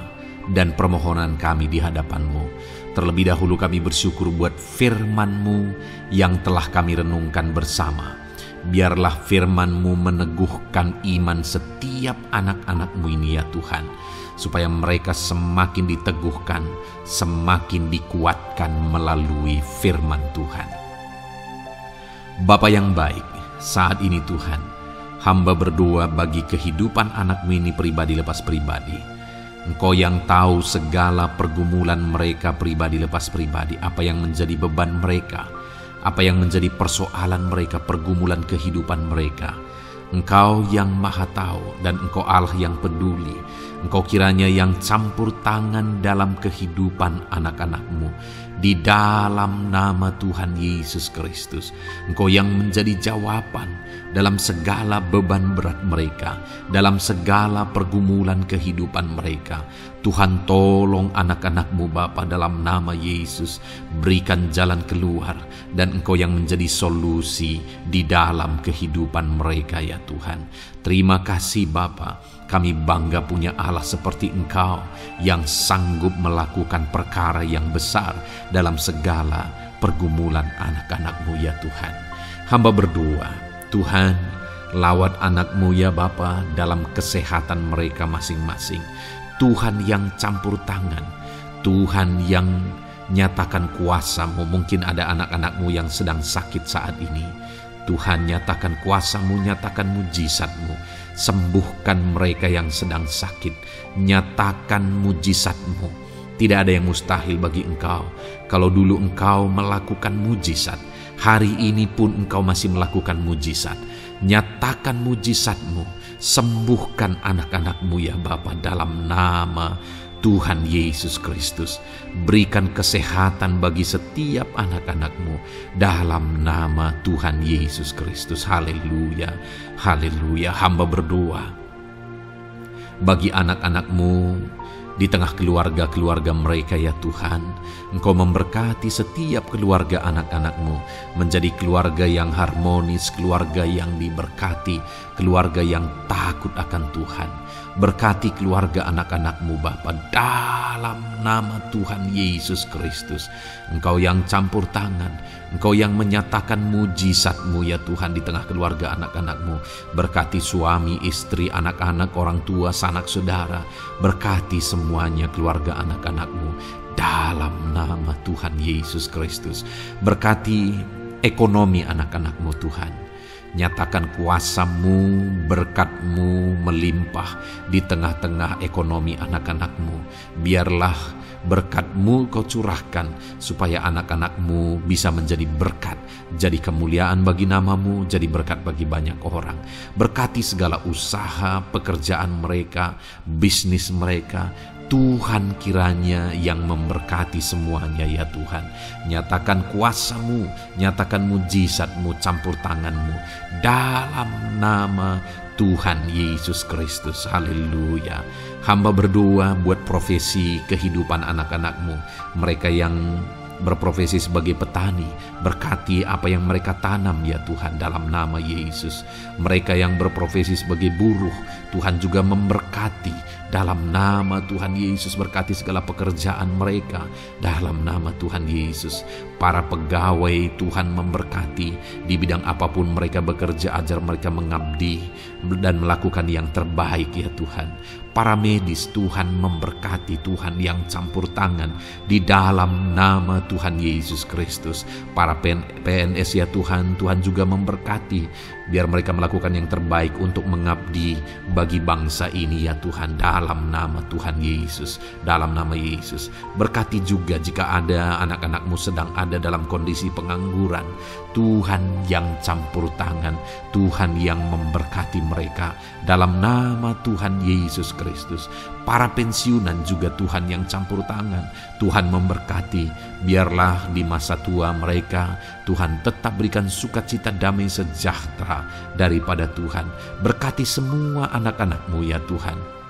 dan permohonan kami di hadapan-Mu, terlebih dahulu kami bersyukur buat firman-Mu yang telah kami renungkan bersama. Biarlah firman-Mu meneguhkan iman setiap anak-anak-Mu ini ya Tuhan, supaya mereka semakin diteguhkan, semakin dikuatkan melalui firman Tuhan. Bapa yang baik, saat ini Tuhan, hamba berdoa bagi kehidupan anak-Mu ini pribadi lepas pribadi. Engkau yang tahu segala pergumulan mereka pribadi lepas pribadi, apa yang menjadi beban mereka, apa yang menjadi persoalan mereka, pergumulan kehidupan mereka. Engkau yang maha tahu dan Engkau Allah yang peduli. Engkau kiranya yang campur tangan dalam kehidupan anak-anak-Mu. Di dalam nama Tuhan Yesus Kristus, Engkau yang menjadi jawaban dalam segala beban berat mereka, dalam segala pergumulan kehidupan mereka. Tuhan tolong anak-anak-Mu Bapa dalam nama Yesus. Berikan jalan keluar dan Engkau yang menjadi solusi di dalam kehidupan mereka ya Tuhan. Terima kasih Bapa. Kami bangga punya Allah seperti Engkau yang sanggup melakukan perkara yang besar dalam segala pergumulan anak-anak-Mu ya Tuhan. Hamba berdoa, Tuhan, lawat anak-Mu ya Bapa dalam kesehatan mereka masing-masing. Tuhan yang campur tangan, Tuhan yang nyatakan kuasa-Mu. Mungkin ada anak-anak-Mu yang sedang sakit saat ini. Tuhan, nyatakan kuasa-Mu, nyatakan mujizat-Mu. Sembuhkan mereka yang sedang sakit. Nyatakan mujizat-Mu. Tidak ada yang mustahil bagi Engkau. Kalau dulu Engkau melakukan mujizat, hari ini pun Engkau masih melakukan mujizat. Nyatakan mujizat-Mu. Sembuhkan anak-anak-Mu ya Bapa dalam nama Tuhan Yesus Kristus. Berikan kesehatan bagi setiap anak-anak-Mu dalam nama Tuhan Yesus Kristus. Haleluya, haleluya. Hamba berdoa bagi anak-anak-Mu di tengah keluarga-keluarga mereka ya Tuhan. Engkau memberkati setiap keluarga anak-anak-Mu menjadi keluarga yang harmonis, keluarga yang diberkati, keluarga yang takut akan Tuhan. Berkati keluarga anak-anak-Mu Bapa dalam nama Tuhan Yesus Kristus. Engkau yang campur tangan, Engkau yang menyatakan mujizat-Mu ya Tuhan di tengah keluarga anak-anak-Mu. Berkati suami, istri, anak-anak, orang tua, sanak saudara. Berkati semuanya keluarga anak-anak-Mu dalam nama Tuhan Yesus Kristus. Berkati ekonomi anak-anak-Mu Tuhan. Nyatakan kuasa-Mu, berkat-Mu melimpah di tengah-tengah ekonomi anak-anak-Mu. Biarlah berkat-Mu Kau curahkan supaya anak-anak-Mu bisa menjadi berkat, jadi kemuliaan bagi nama-Mu, jadi berkat bagi banyak orang. Berkati segala usaha, pekerjaan mereka, bisnis mereka. Tuhan kiranya yang memberkati semuanya ya Tuhan. Nyatakan kuasa-Mu, nyatakan mujizat-Mu, campur tangan-Mu dalam nama Tuhan Yesus Kristus. Haleluya. Hamba berdoa buat profesi kehidupan anak-anak-Mu, mereka yang berprofesi sebagai petani, berkati apa yang mereka tanam ya Tuhan dalam nama Yesus. Mereka yang berprofesi sebagai buruh, Tuhan juga memberkati dalam nama Tuhan Yesus. Berkati segala pekerjaan mereka dalam nama Tuhan Yesus. Para pegawai Tuhan memberkati di bidang apapun mereka bekerja, ajar mereka mengabdi dan melakukan yang terbaik ya Tuhan. Para medis Tuhan memberkati, Tuhan yang campur tangan di dalam nama Tuhan Yesus Kristus. Para PNS ya Tuhan, Tuhan juga memberkati, biar mereka melakukan yang terbaik untuk mengabdi bagi bangsa ini ya Tuhan, dalam nama Tuhan Yesus, dalam nama Yesus. Berkati juga jika ada anak-anak-Mu sedang ada dalam kondisi pengangguran, Tuhan yang campur tangan, Tuhan yang memberkati mereka dalam nama Tuhan Yesus Kristus. Para pensiunan juga Tuhan yang campur tangan, Tuhan memberkati, biarlah di masa tua mereka Tuhan tetap berikan sukacita, damai sejahtera daripada Tuhan. Berkati semua anak-anak-Mu ya Tuhan.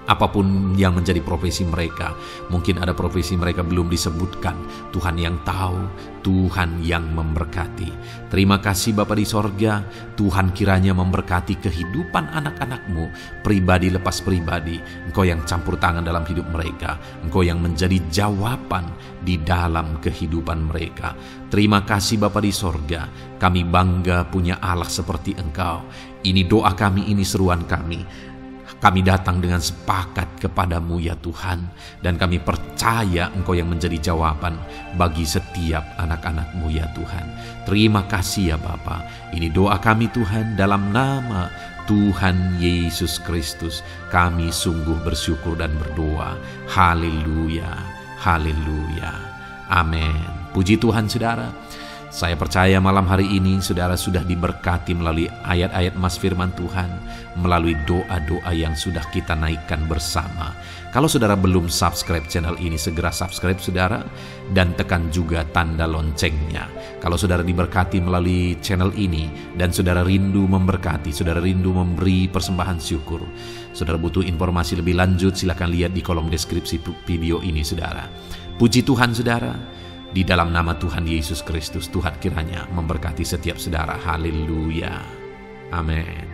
Apapun yang menjadi profesi mereka, mungkin ada profesi mereka belum disebutkan, Tuhan yang tahu, Tuhan yang memberkati. Terima kasih Bapa di sorga, Tuhan kiranya memberkati kehidupan anak-anak-Mu, pribadi lepas pribadi. Engkau yang campur tangan dalam hidup mereka, Engkau yang menjadi jawaban di dalam kehidupan mereka. Terima kasih Bapa di sorga, kami bangga punya Allah seperti Engkau. Ini doa kami, ini seruan kami. Kami datang dengan sepakat kepadamu ya Tuhan, dan kami percaya Engkau yang menjadi jawaban bagi setiap anak-anak-Mu ya Tuhan. Terima kasih ya Bapa. Ini doa kami Tuhan, dalam nama Tuhan Yesus Kristus. Kami sungguh bersyukur dan berdoa. Haleluya, haleluya, amin. Puji Tuhan saudara. Saya percaya malam hari ini saudara sudah diberkati melalui ayat-ayat Mas Firman Tuhan, melalui doa-doa yang sudah kita naikkan bersama. Kalau saudara belum subscribe channel ini, segera subscribe saudara, dan tekan juga tanda loncengnya. Kalau saudara diberkati melalui channel ini dan saudara rindu memberkati, saudara rindu memberi persembahan syukur, saudara butuh informasi lebih lanjut, silakan lihat di kolom deskripsi video ini saudara. Puji Tuhan saudara. Di dalam nama Tuhan Yesus Kristus, Tuhan kiranya memberkati setiap saudara. Haleluya. Amin.